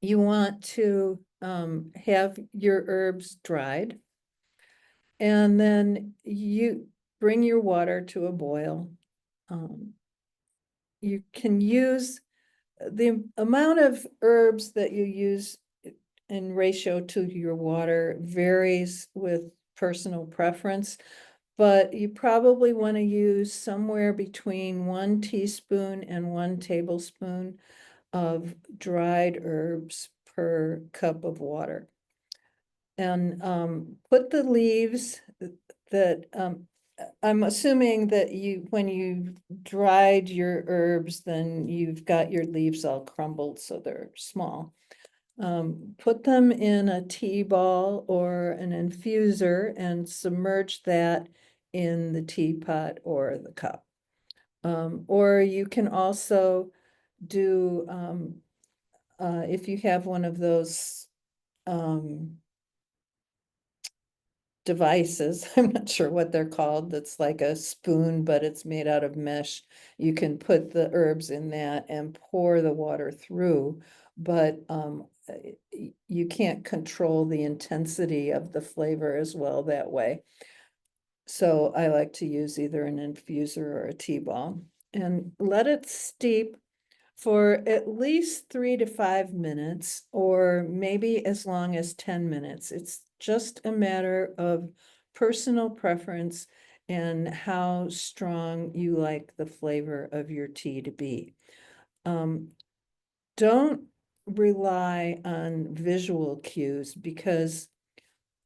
you want to have your herbs dried. And then you bring your water to a boil. You can use the amount of herbs that you use in ratio to your water varies with personal preference, but you probably want to use somewhere between 1 teaspoon and 1 tablespoon of dried herbs per cup of water. And put the leaves that I'm assuming that when you dried your herbs, then you've got your leaves all crumbled so they're small. Put them in a tea ball or an infuser and submerge that in the teapot or the cup. Or you can also do, if you have one of those devices, I'm not sure what they're called, that's like a spoon, but it's made out of mesh. You can put the herbs in that and pour the water through, but you can't control the intensity of the flavor as well that way. So I like to use either an infuser or a tea ball and let it steep for at least 3 to 5 minutes, or maybe as long as 10 minutes. It's just a matter of personal preference and how strong you like the flavor of your tea to be. Don't rely on visual cues because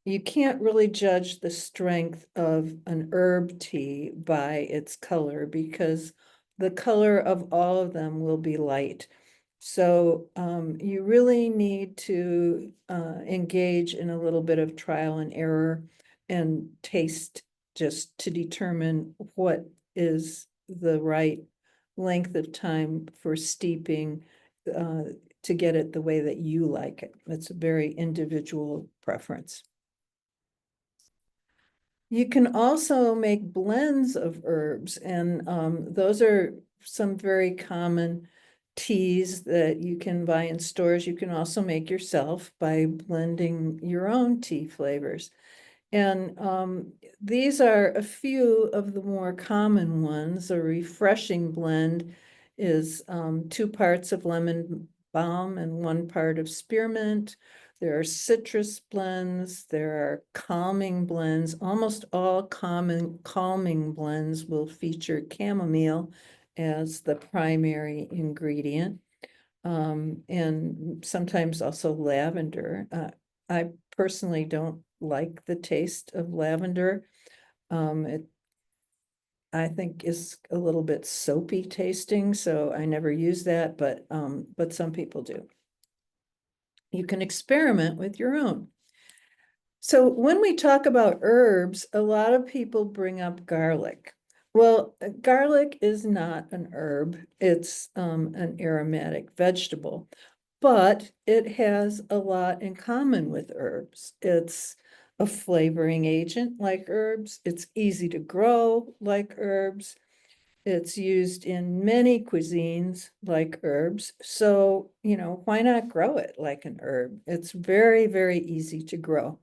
you can't really judge the strength of an herb tea by its color because the color of all of them will be light. So you really need to engage in a little bit of trial and error and taste just to determine what is the right length of time for steeping to get it the way that you like it. It's a very individual preference. You can also make blends of herbs, and those are some very common teas that you can buy in stores. You can also make yourself by blending your own tea flavors. And these are a few of the more common ones. A refreshing blend is 2 parts of lemon balm and 1 part of spearmint. There are citrus blends, there are calming blends. Almost all calming blends will feature chamomile as the primary ingredient, and sometimes also lavender. I personally don't like the taste of lavender. It, I think, is a little bit soapy tasting, so I never use that, but some people do. You can experiment with your own. So when we talk about herbs, a lot of people bring up garlic. Well, garlic is not an herb. It's an aromatic vegetable, but it has a lot in common with herbs. It's a flavoring agent like herbs. It's easy to grow like herbs. It's used in many cuisines like herbs. So, why not grow it like an herb? It's very, very easy to grow.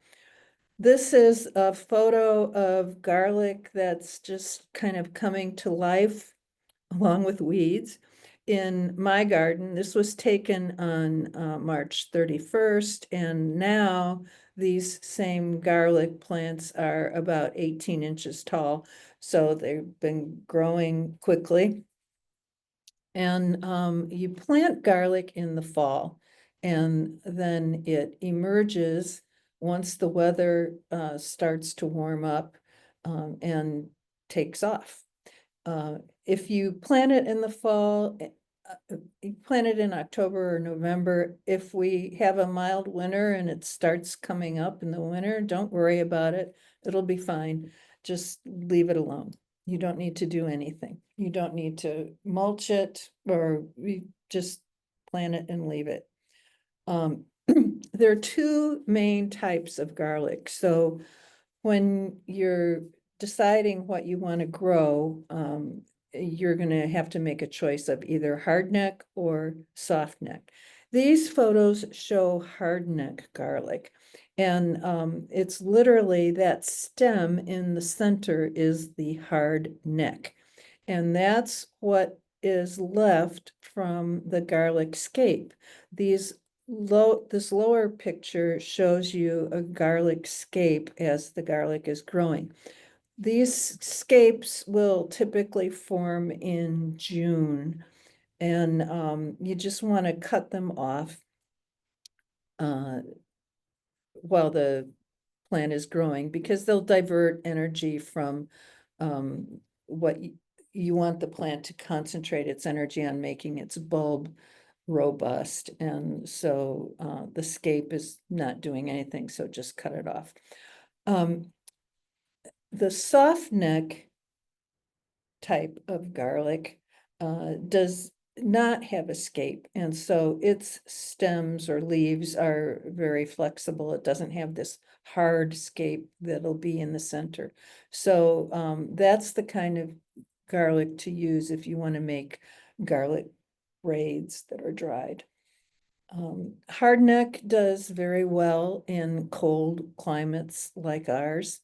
This is a photo of garlic that's just kind of coming to life along with weeds in my garden. This was taken on March 31st, and now these same garlic plants are about 18 inches tall. So they've been growing quickly. And you plant garlic in the fall, and then it emerges once the weather starts to warm up and takes off. If you plant it in the fall, you plant it in October or November. If we have a mild winter and it starts coming up in the winter, don't worry about it. It'll be fine. Just leave it alone. You don't need to do anything. You don't need to mulch it, or you just plant it and leave it. There are two main types of garlic. So when you're deciding what you want to grow, you're going to have to make a choice of either hardneck or softneck. These photos show hardneck garlic, and it's literally that stem in the center is the hard neck, and that's what is left from the garlic scape. This lower picture shows you a garlic scape as the garlic is growing. These scapes will typically form in June, and you just want to cut them off while the plant is growing, because they'll divert energy from what you want the plant to concentrate its energy on making its bulb robust. And so the scape is not doing anything, so just cut it off. The soft neck type of garlic does not have a scape, and so its stems or leaves are very flexible. It doesn't have this hard scape that'll be in the center. So that's the kind of garlic to use if you want to make garlic braids that are dried. Hardneck does very well in cold climates like ours.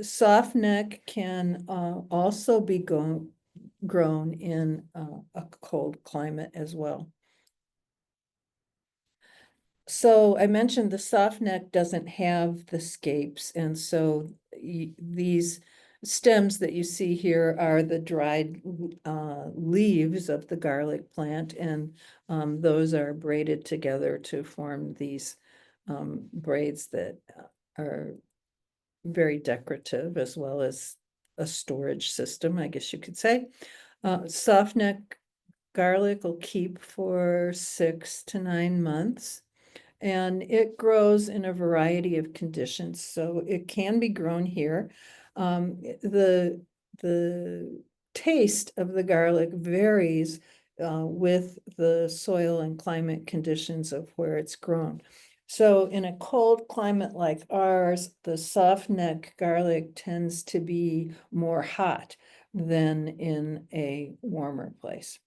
Soft neck can also be grown in a cold climate as well. So I mentioned the soft neck doesn't have the scapes, and so these stems that you see here are the dried leaves of the garlic plant, and those are braided together to form these braids that are very decorative, as well as a storage system, I guess you could say. Soft neck garlic will keep for 6 to 9 months, and it grows in a variety of conditions. So it can be grown here. The taste of the garlic varies with the soil and climate conditions of where it's grown. So in a cold climate like ours, the soft neck garlic tends to be more hot than in a warmer place.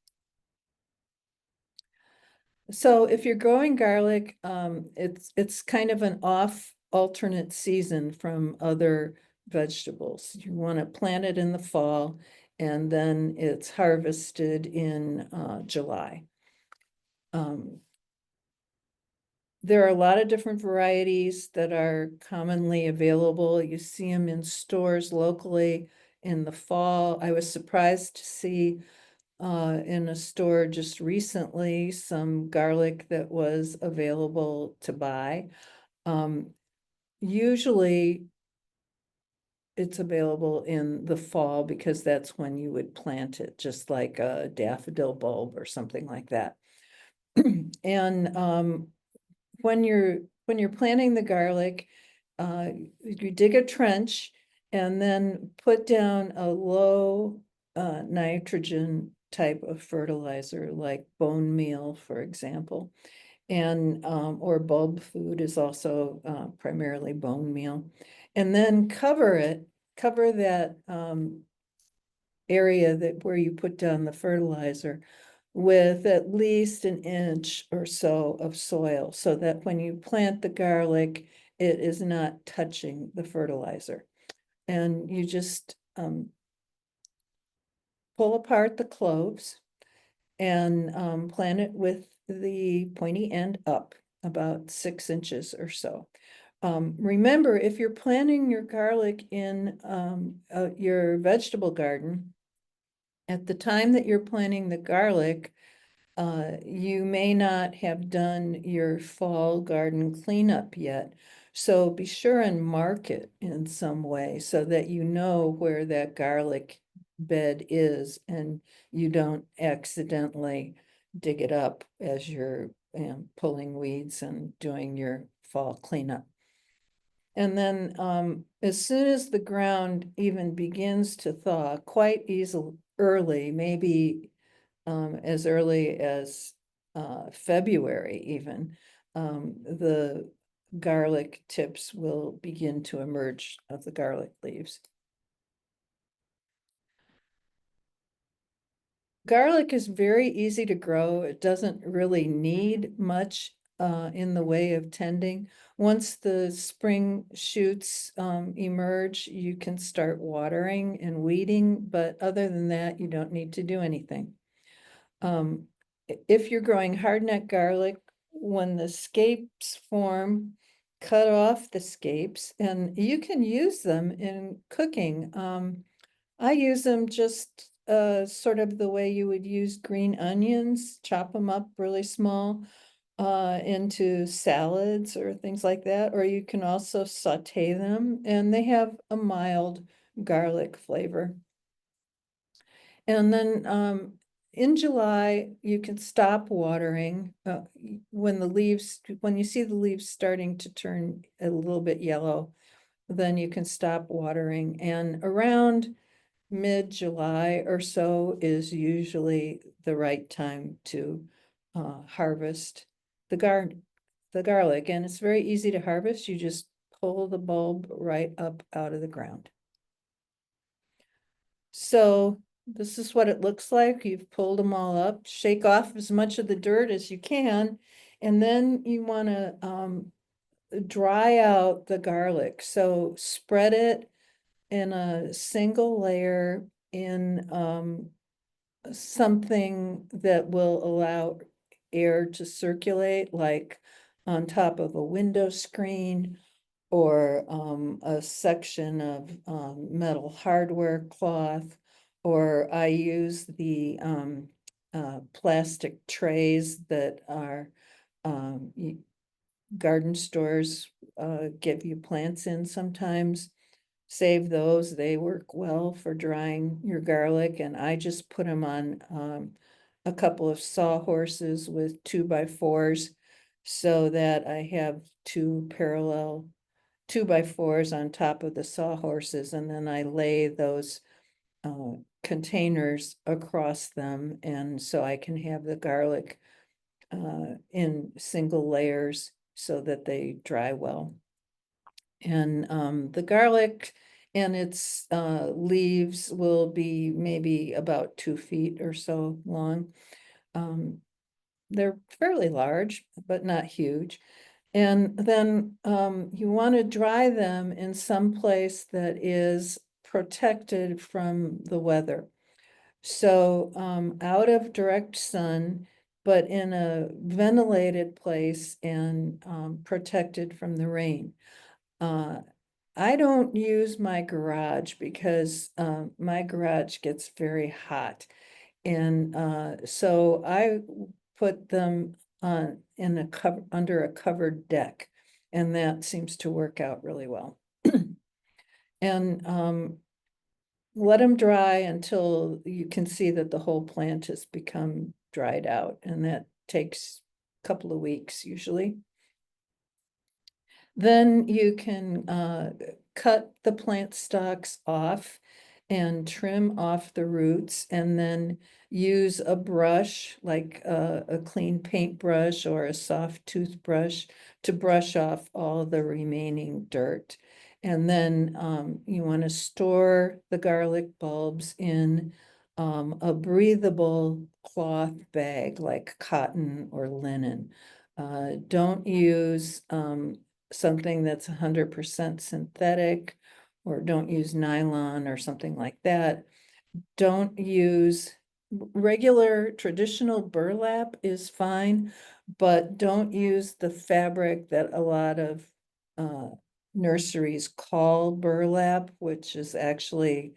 So if you're growing garlic, it's kind of an off alternate season from other vegetables. You want to plant it in the fall, and then it's harvested in July. There are a lot of different varieties that are commonly available. You see them in stores locally in the fall. I was surprised to see in a store just recently some garlic that was available to buy. Usually it's available in the fall because that's when you would plant it, just like a daffodil bulb or something like that. And when you're planting the garlic, you dig a trench and then put down a low nitrogen type of fertilizer, like bone meal, for example. And or bulb food is also primarily bone meal. And then cover that area where you put down the fertilizer with at least an inch or so of soil, so that when you plant the garlic, it is not touching the fertilizer. And you just pull apart the cloves and plant it with the pointy end up about 6 inches or so. Remember, if you're planting your garlic in your vegetable garden, At the time that you're planting the garlic, you may not have done your fall garden cleanup yet. So be sure and mark it in some way so that you know where that garlic bed is and you don't accidentally dig it up as you're pulling weeds and doing your fall cleanup. And then as soon as the ground even begins to thaw, quite easily early, maybe as early as February even, the garlic tips will begin to emerge of the garlic leaves. Garlic is very easy to grow. It doesn't really need much in the way of tending. Once the spring shoots emerge, you can start watering and weeding, but other than that, you don't need to do anything. If you're growing hardneck garlic, when the scapes form, cut off the scapes, and you can use them in cooking. I use them just sort of the way you would use green onions, chop them up really small into salads or things like that, or you can also saute them, and they have a mild garlic flavor. And then in July, you can stop watering when when you see the leaves starting to turn a little bit yellow, then you can stop watering. And around mid-July or so is usually the right time to harvest the garlic. And it's very easy to harvest. You just pull the bulb right up out of the ground. So this is what it looks like. You've pulled them all up, shake off as much of the dirt as you can, and then you want to dry out the garlic. So spread it in a single layer in something that will allow air to circulate, like on top of a window screen or a section of metal hardware cloth, or I use the plastic trays that are garden stores give you plants in sometimes. Save those, they work well for drying your garlic, and I just put them on a couple of sawhorses with 2x4s so that I have two parallel 2x4s on top of the sawhorses, and then I lay those containers across them, and so I can have the garlic in single layers so that they dry well. And the garlic and its leaves will be maybe about 2 feet or so long. They're fairly large, but not huge. And then you want to dry them in some place that is protected from the weather. So out of direct sun, but in a ventilated place and protected from the rain. I don't use my garage because my garage gets very hot. And so I put them on in a under a covered deck, and that seems to work out really well. And let them dry until you can see that the whole plant has become dried out, and that takes a couple of weeks usually. Then you can cut the plant stalks off and trim off the roots, and then use a brush, like a clean paintbrush or a soft toothbrush, to brush off all the remaining dirt. And then you want to store the garlic bulbs in a breathable cloth bag like cotton or linen. Don't use something that's 100% synthetic, or don't use nylon or something like that. Don't use regular traditional burlap is fine, but don't use the fabric that a lot of nurseries call burlap, which is actually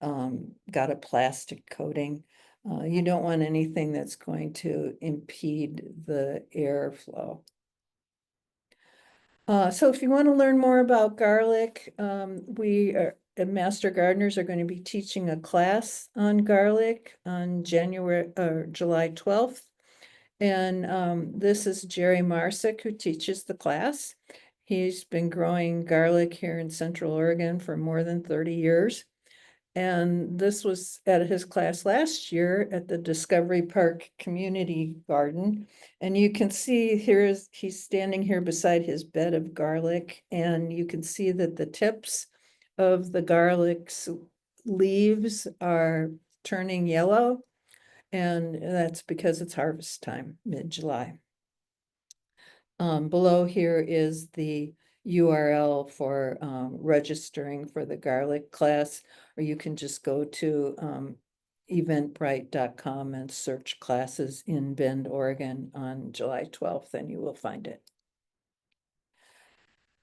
got a plastic coating. You don't want anything that's going to impede the airflow. So if you want to learn more about garlic, we are, Master Gardeners are going to be teaching a class on garlic on July 12th. And this is Jerry Marsick who teaches the class. He's been growing garlic here in Central Oregon for more than 30 years. And this was at his class last year at the Discovery Park Community Garden. And you can see he's standing here beside his bed of garlic, and you can see that the tips of the garlic's leaves are turning yellow. And that's because it's harvest time, mid-July. Below here is the URL for registering for the garlic class, or you can just go to eventbrite.com and search classes in Bend, Oregon on July 12th, and you will find it.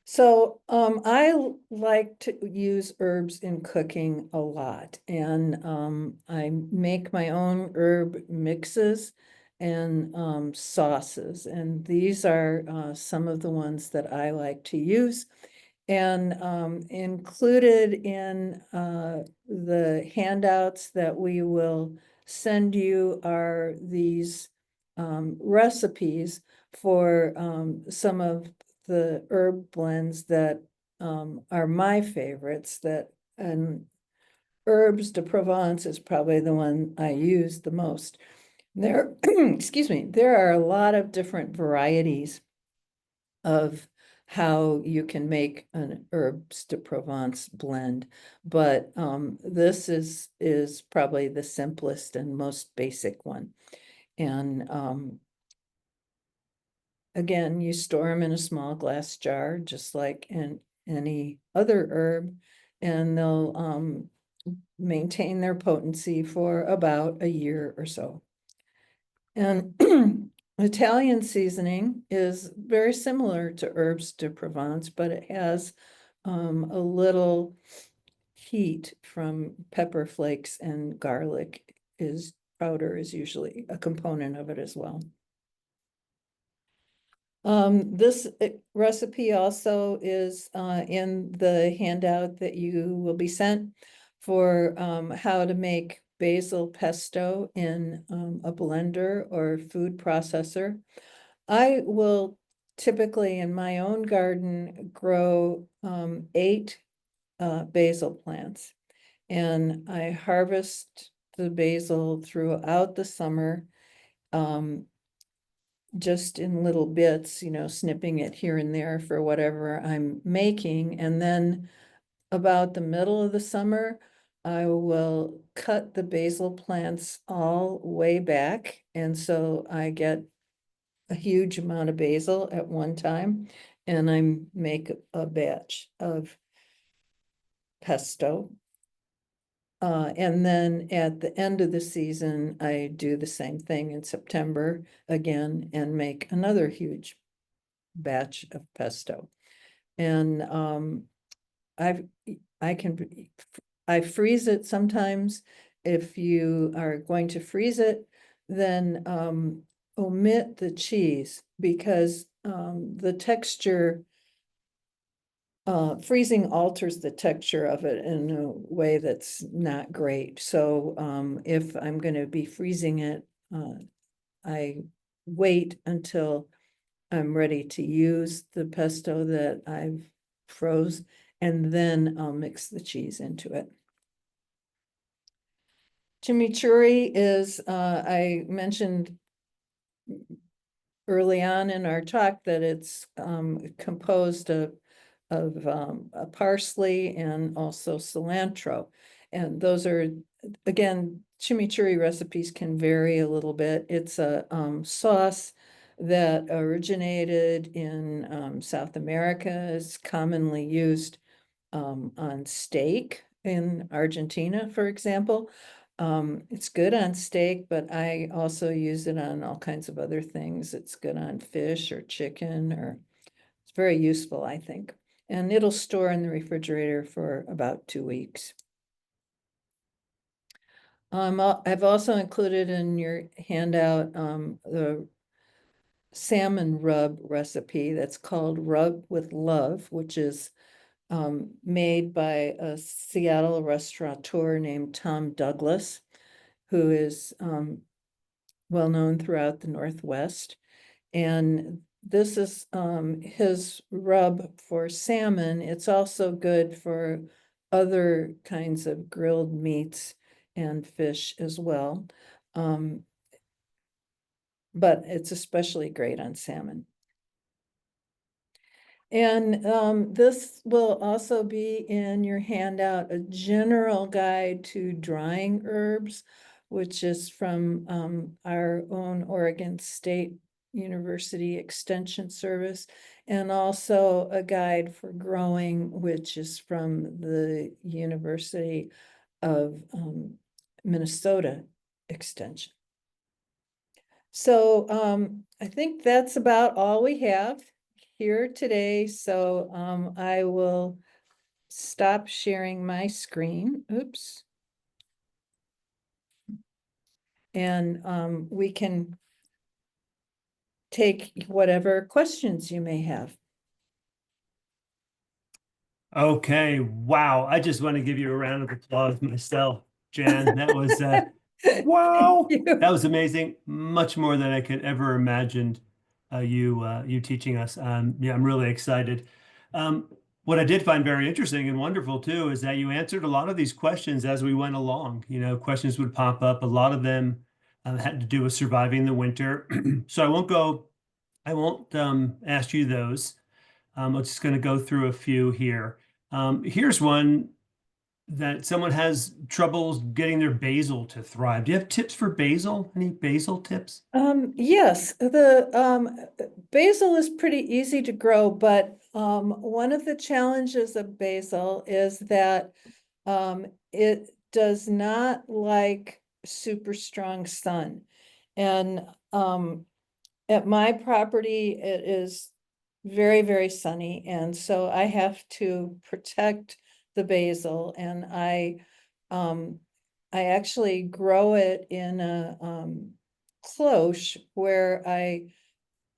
So I like to use herbs in cooking a lot, and I make my own herb mixes and sauces, and these are some of the ones that I like to use. And included in the handouts that we will send you are these recipes for some of the herb blends that are my favorites, and Herbes de Provence is probably the one I use the most. There, excuse me, there are a lot of different varieties of how you can make an Herbes de Provence blend, but this is probably the simplest and most basic one. And again, you store them in a small glass jar, just like in any other herb, and they'll maintain their potency for about a year or so. And Italian seasoning is very similar to Herbes de Provence, but it has a little heat from pepper flakes, and garlic powder is usually a component of it as well. This recipe also is in the handout that you will be sent for how to make basil pesto in a blender or food processor. I will typically in my own garden grow 8 basil plants, and I harvest the basil throughout the summer, just in little bits, snipping it here and there for whatever I'm making. And then about the middle of the summer, I will cut the basil plants all way back. And so I get a huge amount of basil at one time, and I make a batch of pesto. And then at the end of the season, I do the same thing in September again and make another huge batch of pesto. And I freeze it sometimes. If you are going to freeze it, then omit the cheese, because the texture, freezing alters the texture of it in a way that's not great. So if I'm going to be freezing it, I wait until I'm ready to use the pesto that I've froze, and then I'll mix the cheese into it. Chimichurri is, I mentioned early on in our talk that it's composed of parsley and also cilantro. And those are, again, chimichurri recipes can vary a little bit. It's a sauce that originated in South America, is commonly used on steak in Argentina, for example. It's good on steak, but I also use it on all kinds of other things. It's good on fish or chicken, or it's very useful, I think. And it'll store in the refrigerator for about 2 weeks. I've also included in your handout, the salmon rub recipe that's called Rub with Love, which is made by a Seattle restaurateur named Tom Douglas, who is well known throughout the Northwest. And this is his rub for salmon. It's also good for other kinds of grilled meats and fish as well. But it's especially great on salmon. And this will also be in your handout, a general guide to drying herbs, which is from our own Oregon State University Extension Service, and also a guide for growing, which is from the University of Minnesota Extension. So I think that's about all we have here today. So I will stop sharing my screen. Oops. And we can take whatever questions you may have. Okay, wow. I just want to give you a round of applause myself, Jan. That was wow. Thank you. That was amazing. Much more than I could ever imagined you teaching us. Yeah, I'm really excited. What I did find very interesting and wonderful too is that you answered a lot of these questions as we went along. You know, questions would pop up. A lot of them had to do with surviving the winter. So I won't ask you those. I'm just going to go through a few here. Here's one that someone has troubles getting their basil to thrive. Do you have tips for basil? Any basil tips? Yes, the basil is pretty easy to grow, but one of the challenges of basil is that it does not like super strong sun. And at my property, it is very, very sunny, and so I have to protect the basil, and I actually grow it in a cloche where I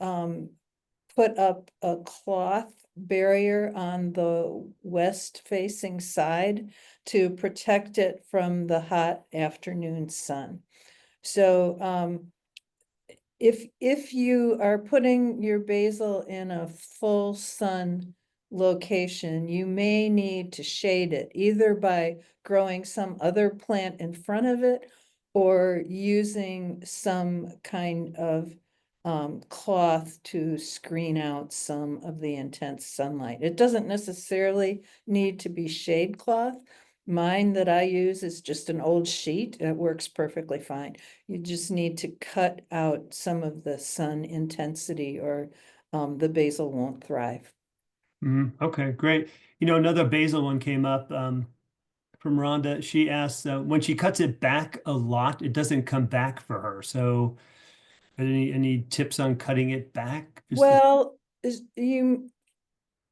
put up a cloth barrier on the west facing side to protect it from the hot afternoon sun. So if you are putting your basil in a full sun location, you may need to shade it either by growing some other plant in front of it or using some kind of cloth to screen out some of the intense sunlight. It doesn't necessarily need to be shade cloth. Mine that I use is just an old sheet. It works perfectly fine. You just need to cut out some of the sun intensity or the basil won't thrive. Okay, great. You know, another basil one came up from Rhonda. She asked when she cuts it back a lot, it doesn't come back for her. So, any tips on cutting it back? Well, you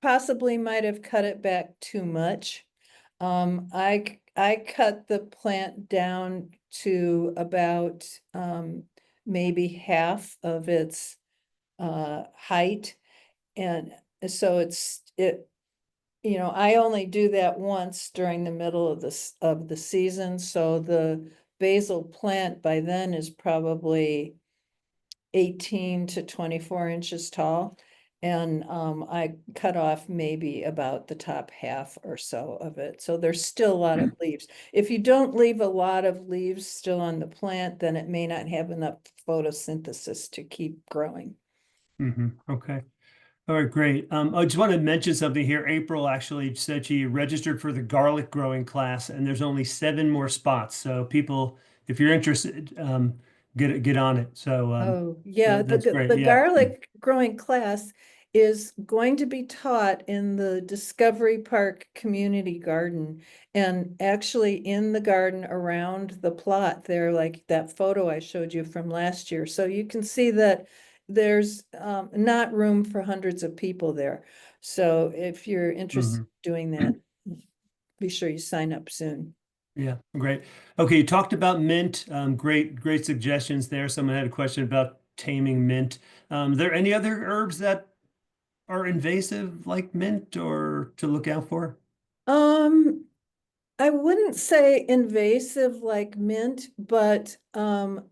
possibly might have cut it back too much. I cut the plant down to about maybe half of its height. And so I only do that once during the middle of the season. So the basil plant by then is probably 18 to 24 inches tall. And I cut off maybe about the top half or so of it. So there's still a lot of leaves. If you don't leave a lot of leaves still on the plant, then it may not have enough photosynthesis to keep growing. Okay. All right, great. I just want to mention something here. April actually said she registered for the garlic growing class, and there's only 7 more spots. So people, if you're interested, get on it. So Oh, yeah, that's great. the Yeah. garlic growing class is going to be taught in the Discovery Park Community Garden. And actually in the garden around the plot there, like that photo I showed you from last year. So you can see that there's not room for hundreds of people there. So if you're interested Mhm. in doing that, be sure you sign up soon. Yeah, great. Okay, you talked about mint. Great suggestions there. Someone had a question about taming mint. Are there any other herbs that are invasive like mint or to look out for? Um, I wouldn't say invasive like mint, but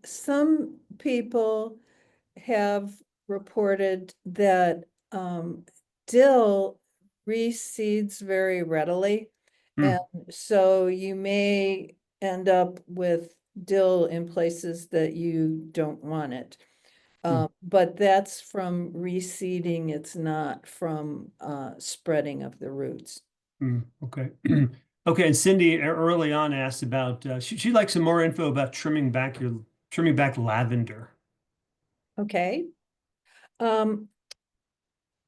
some people have reported that dill reseeds very readily. And Hmm. so you may end up with dill in places that you don't want it. Hmm. But that's from reseeding, it's not from spreading of the roots. Okay. Okay, and Cindy early on asked about she'd like some more info about trimming back lavender. Okay. Um,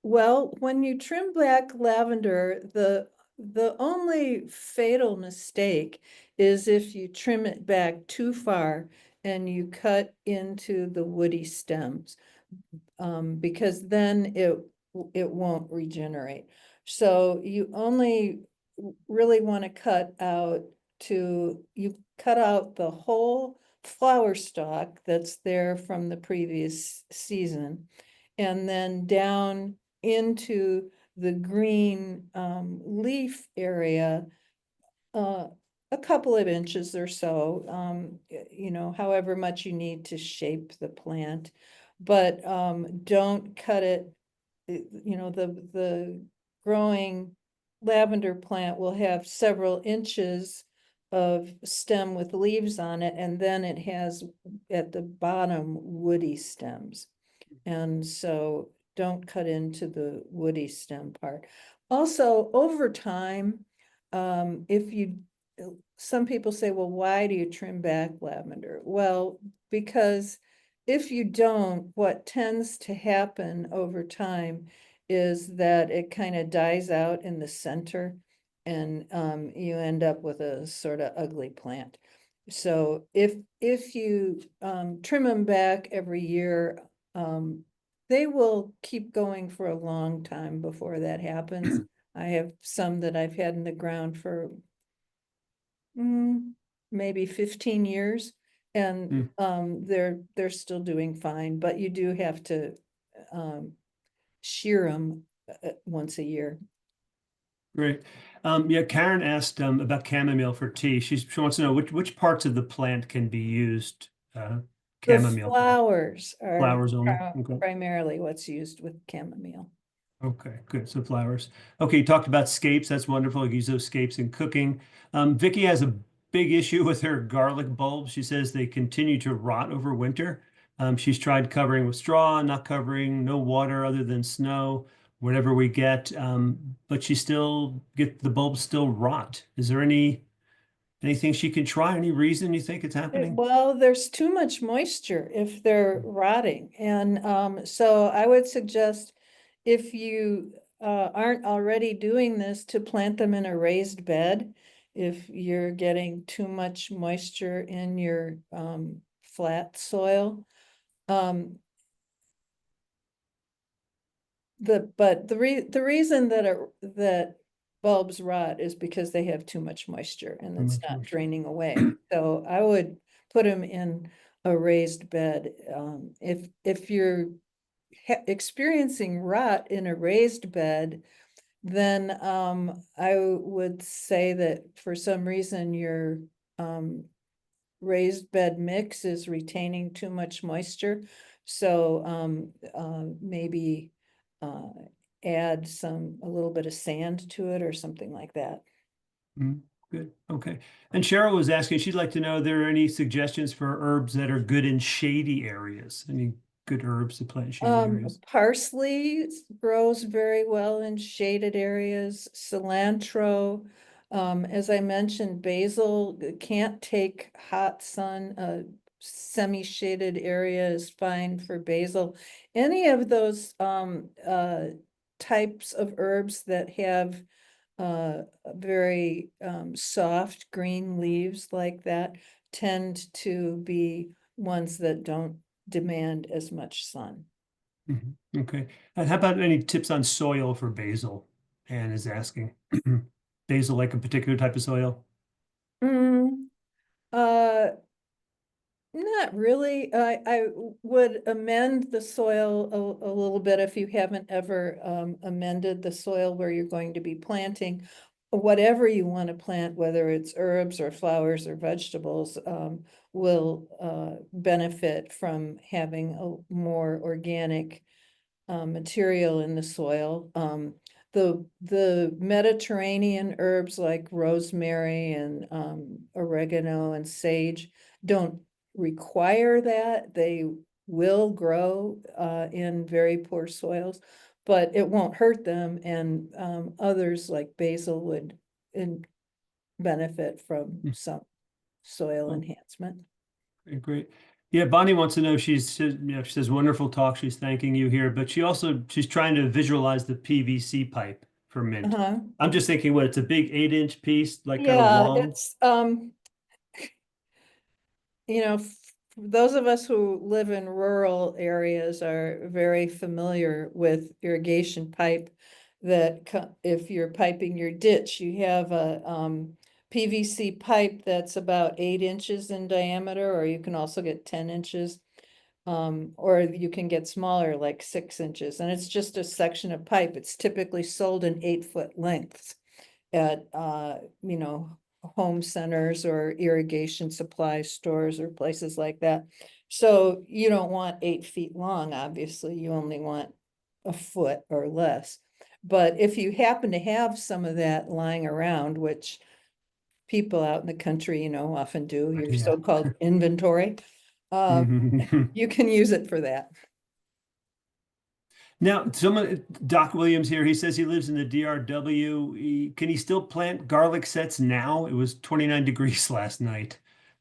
Well, when you trim back lavender, the only fatal mistake is if you trim it back too far and you cut into the woody stems, because then it won't regenerate. So you only really want to you cut out the whole flower stalk that's there from the previous season, and then down into the green leaf area, uh, a couple of inches or so, however much you need to shape the plant. But don't cut it, the growing lavender plant will have several inches of stem with leaves on it, and then it has at the bottom woody stems. And so don't cut into the woody stem part. Also, over time, if you, some people say, well, why do you trim back lavender? Well, because if you don't, what tends to happen over time is that it kind of dies out in the center, and you end up with a sort of ugly plant. So if you trim them back every year, they will keep going for a long time before that happens. I have some that I've had in the ground for maybe 15 years, and Hmm. they're still doing fine, but you do have to shear them once a year. Great. Yeah, Karen asked about chamomile for tea. She wants to know which parts of the plant can be used The chamomile for. flowers are Flowers only. Okay. primarily what's used with chamomile. Okay, good. So flowers. Okay, you talked about scapes. That's wonderful. You use those scapes in cooking. Vicky has a big issue with her garlic bulbs. She says they continue to rot over winter. She's tried covering with straw, not covering, no water other than snow, whatever we get. But she still the bulbs still rot. Is there anything she can try? Any reason you think it's happening? Well, there's too much moisture if they're rotting. And so I would suggest, if you aren't already doing this, to plant them in a raised bed. If you're getting too much moisture in your flat soil. Um, but the reason that bulbs rot is because they have too much moisture and Too it's much not moisture. draining away. So I would put them in a raised bed. If you're experiencing rot in a raised bed, then I would say that for some reason your um, raised bed mix is retaining too much moisture. So maybe uh, add a little bit of sand to it or something like that. Mm, good. Okay. And Cheryl was asking, she'd like to know, are there any suggestions for herbs that are good in shady areas? Any good herbs to plant in shady areas? Parsley grows very well in shaded areas. Cilantro, as I mentioned, basil can't take hot sun. Semi-shaded area is fine for basil. Any of those types of herbs that have very soft green leaves like that tend to be ones that don't demand as much sun. Mhm. Okay. And how about any tips on soil for basil? Anne is asking. Basil, like a particular type of soil? Mm, uh, Not really. I would amend the soil a little bit if you haven't ever amended the soil where you're going to be planting. Whatever you want to plant, whether it's herbs or flowers or vegetables, will benefit from having a more organic material in the soil. The Mediterranean herbs like rosemary and oregano and sage don't require that. They will grow in very poor soils, but it won't hurt them. And others like basil would benefit from Mm. some soil Oh, enhancement. okay, great. Yeah, Bonnie wants to know, she says, wonderful talk. She's thanking you here, but she's trying to visualize the PVC pipe for mint. Uh-huh. I'm just thinking, what, it's a big 8-inch piece, like kind of Yeah, long. it's those of us who live in rural areas are very familiar with irrigation pipe that if you're piping your ditch, you have a PVC pipe that's about 8 inches in diameter, or you can also get 10 inches. Or you can get smaller, like 6 inches, and it's just a section of pipe. It's typically sold in 8-foot lengths at home centers or irrigation supply stores or places like that. So you don't want 8 feet long, obviously, you only want a foot or less. But if you happen to have some of that lying around, which people out in the country, often do, your Yeah. so-called inventory, uh, Mhm. you can use it for that. Now, Doc Williams here, he says he lives in the DRW. Can he still plant garlic sets now? It was 29 degrees last night.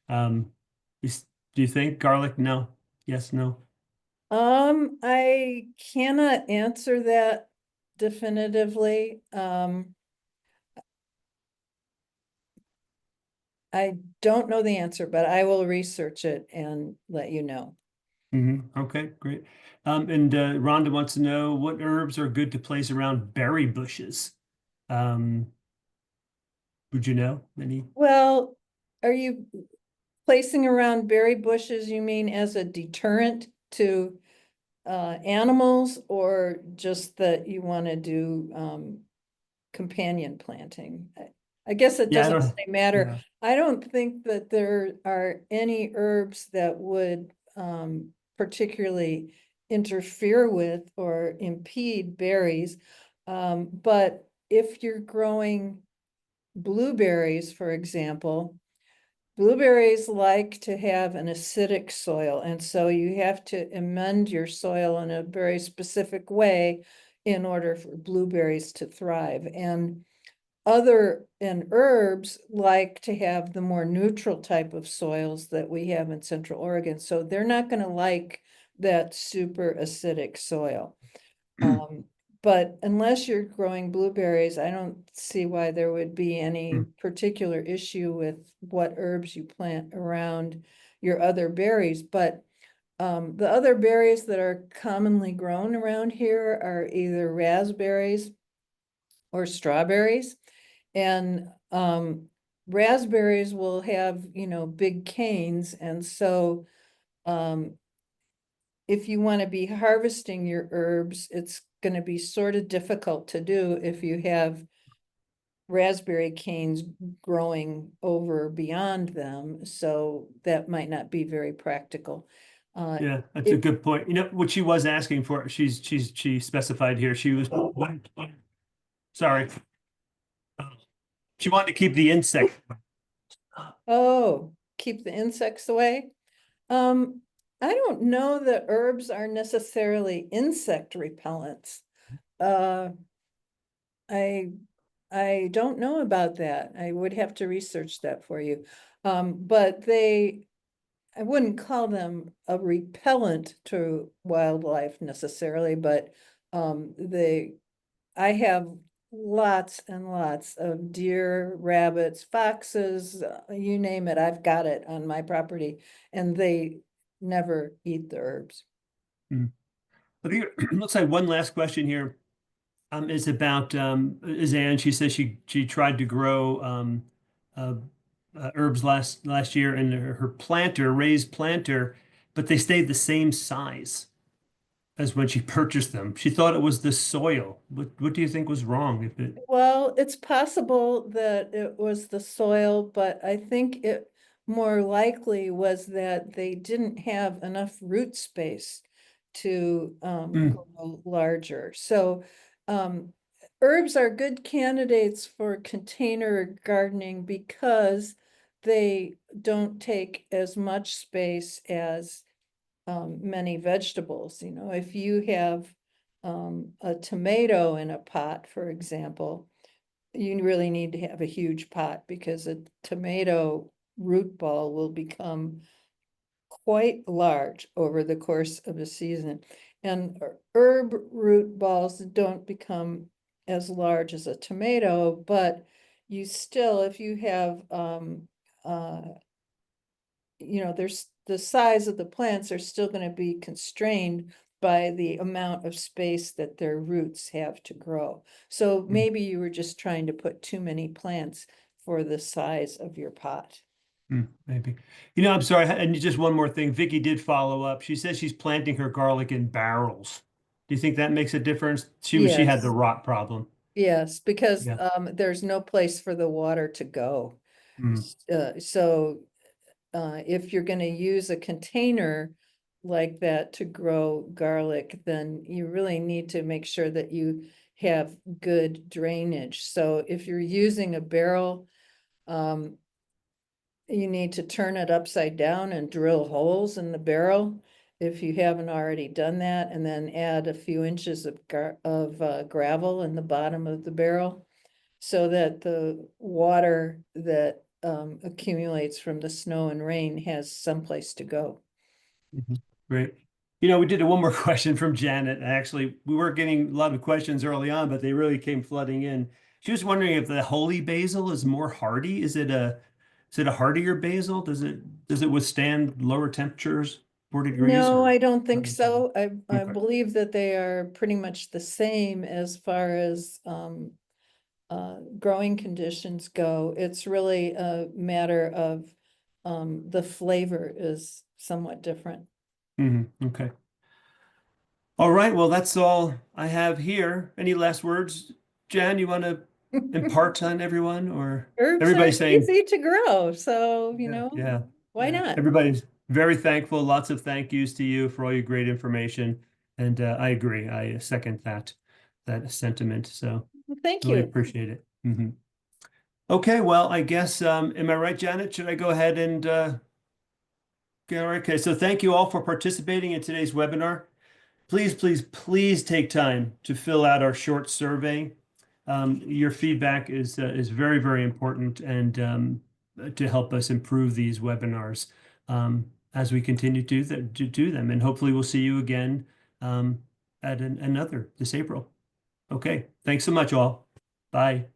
Um, do you think garlic? No. Yes, no. I cannot answer that definitively. I don't know the answer, but I will research it and let you know. Okay, great. And Rhonda wants to know what herbs are good to place around berry bushes. Um, would you know any? Well, are you placing around berry bushes, you mean as a deterrent to animals, or just that you want to do companion planting? I guess it Yeah, I doesn't don't. really matter. Yeah. I don't think that there are any herbs that would particularly interfere with or impede berries. But if you're growing blueberries, for example, blueberries like to have an acidic soil, and so you have to amend your soil in a very specific way in order for blueberries to thrive. And herbs like to have the more neutral type of soils that we have in Central Oregon, so they're not going to like that super acidic soil. Um, but unless you're growing blueberries, I don't see why there would be any particular issue with what herbs you plant around your other berries. But the other berries that are commonly grown around here are either raspberries or strawberries. And raspberries will have, big canes. And so um, if you want to be harvesting your herbs, it's going to be sort of difficult to do if you have raspberry canes growing over beyond them. So that might not be very practical. Uh, Yeah, that's a if good point. You know what she was asking for. She specified here. Sorry. She wanted to keep the insect. Oh, keep the insects away. Um, I don't know that herbs are necessarily insect repellents. Uh, I I don't know about that. I would have to research that for you. But I wouldn't call them a repellent to wildlife necessarily, but I have lots and lots of deer, rabbits, foxes, you name it, I've got it on my property, and they never eat the herbs. Mm. I think it looks like one last question here is about Anne. She says she tried to grow herbs last year, and her planter, raised planter, but they stayed the same size as when she purchased them. She thought it was the soil. What do you think was wrong? If it, Well, it's possible that it was the soil, but I think it more likely was that they didn't have enough root space to Mm, grow larger. So herbs are good candidates for container gardening because they don't take as much space as many vegetables. You know, if you have a tomato in a pot, for example, you really need to have a huge pot because a tomato root ball will become quite large over the course of a season. And herb root balls don't become as large as a tomato, but you still, if you have you know, there's the size of the plants are still going to be constrained by the amount of space that their roots have to grow. So mm, maybe you were just trying to put too many plants for the size of your pot. maybe. I'm sorry. And just one more thing. Vicky did follow up. She says she's planting her garlic in barrels. Do you think that makes a difference? She had the Yes, rot problem. yes, because Yeah. there's no place for the water to go. Mm, So if you're going to use a container like that to grow garlic, then you really need to make sure that you have good drainage. So if you're using a barrel, um, you need to turn it upside down and drill holes in the barrel if you haven't already done that, and then add a few inches of gravel in the bottom of the barrel so that the water that accumulates from the snow and rain has someplace to go. mhm. Great. We did one more question from Janet. Actually, we were getting a lot of questions early on, but they really came flooding in. She was wondering if the holy basil is more hardy. Is it a hardier basil? Does it withstand lower temperatures, 40 degrees No, or I don't think not necessarily? so. I Okay. believe that they are pretty much the same as far as growing conditions go. It's really a matter of the flavor is somewhat different. Okay. All right. Well, that's all I have here. Any last words, Jan, you want to impart on everyone, or Herbs are everybody's saying, easy to grow, so yeah, yeah, why yeah. not? Everybody's very thankful. Lots of thank yous to you for all your great information. And I agree. I second that sentiment. So Well, thank really you. appreciate it. Okay. Well, I guess, am I right, Janet? Should I go ahead and all right. Okay. So thank you all for participating in today's webinar. Please, please, please take time to fill out our short survey. Your feedback is very, very important, and to help us improve these webinars as we continue to do them. And hopefully we'll see you again at another this April. Okay, thanks so much all. Bye.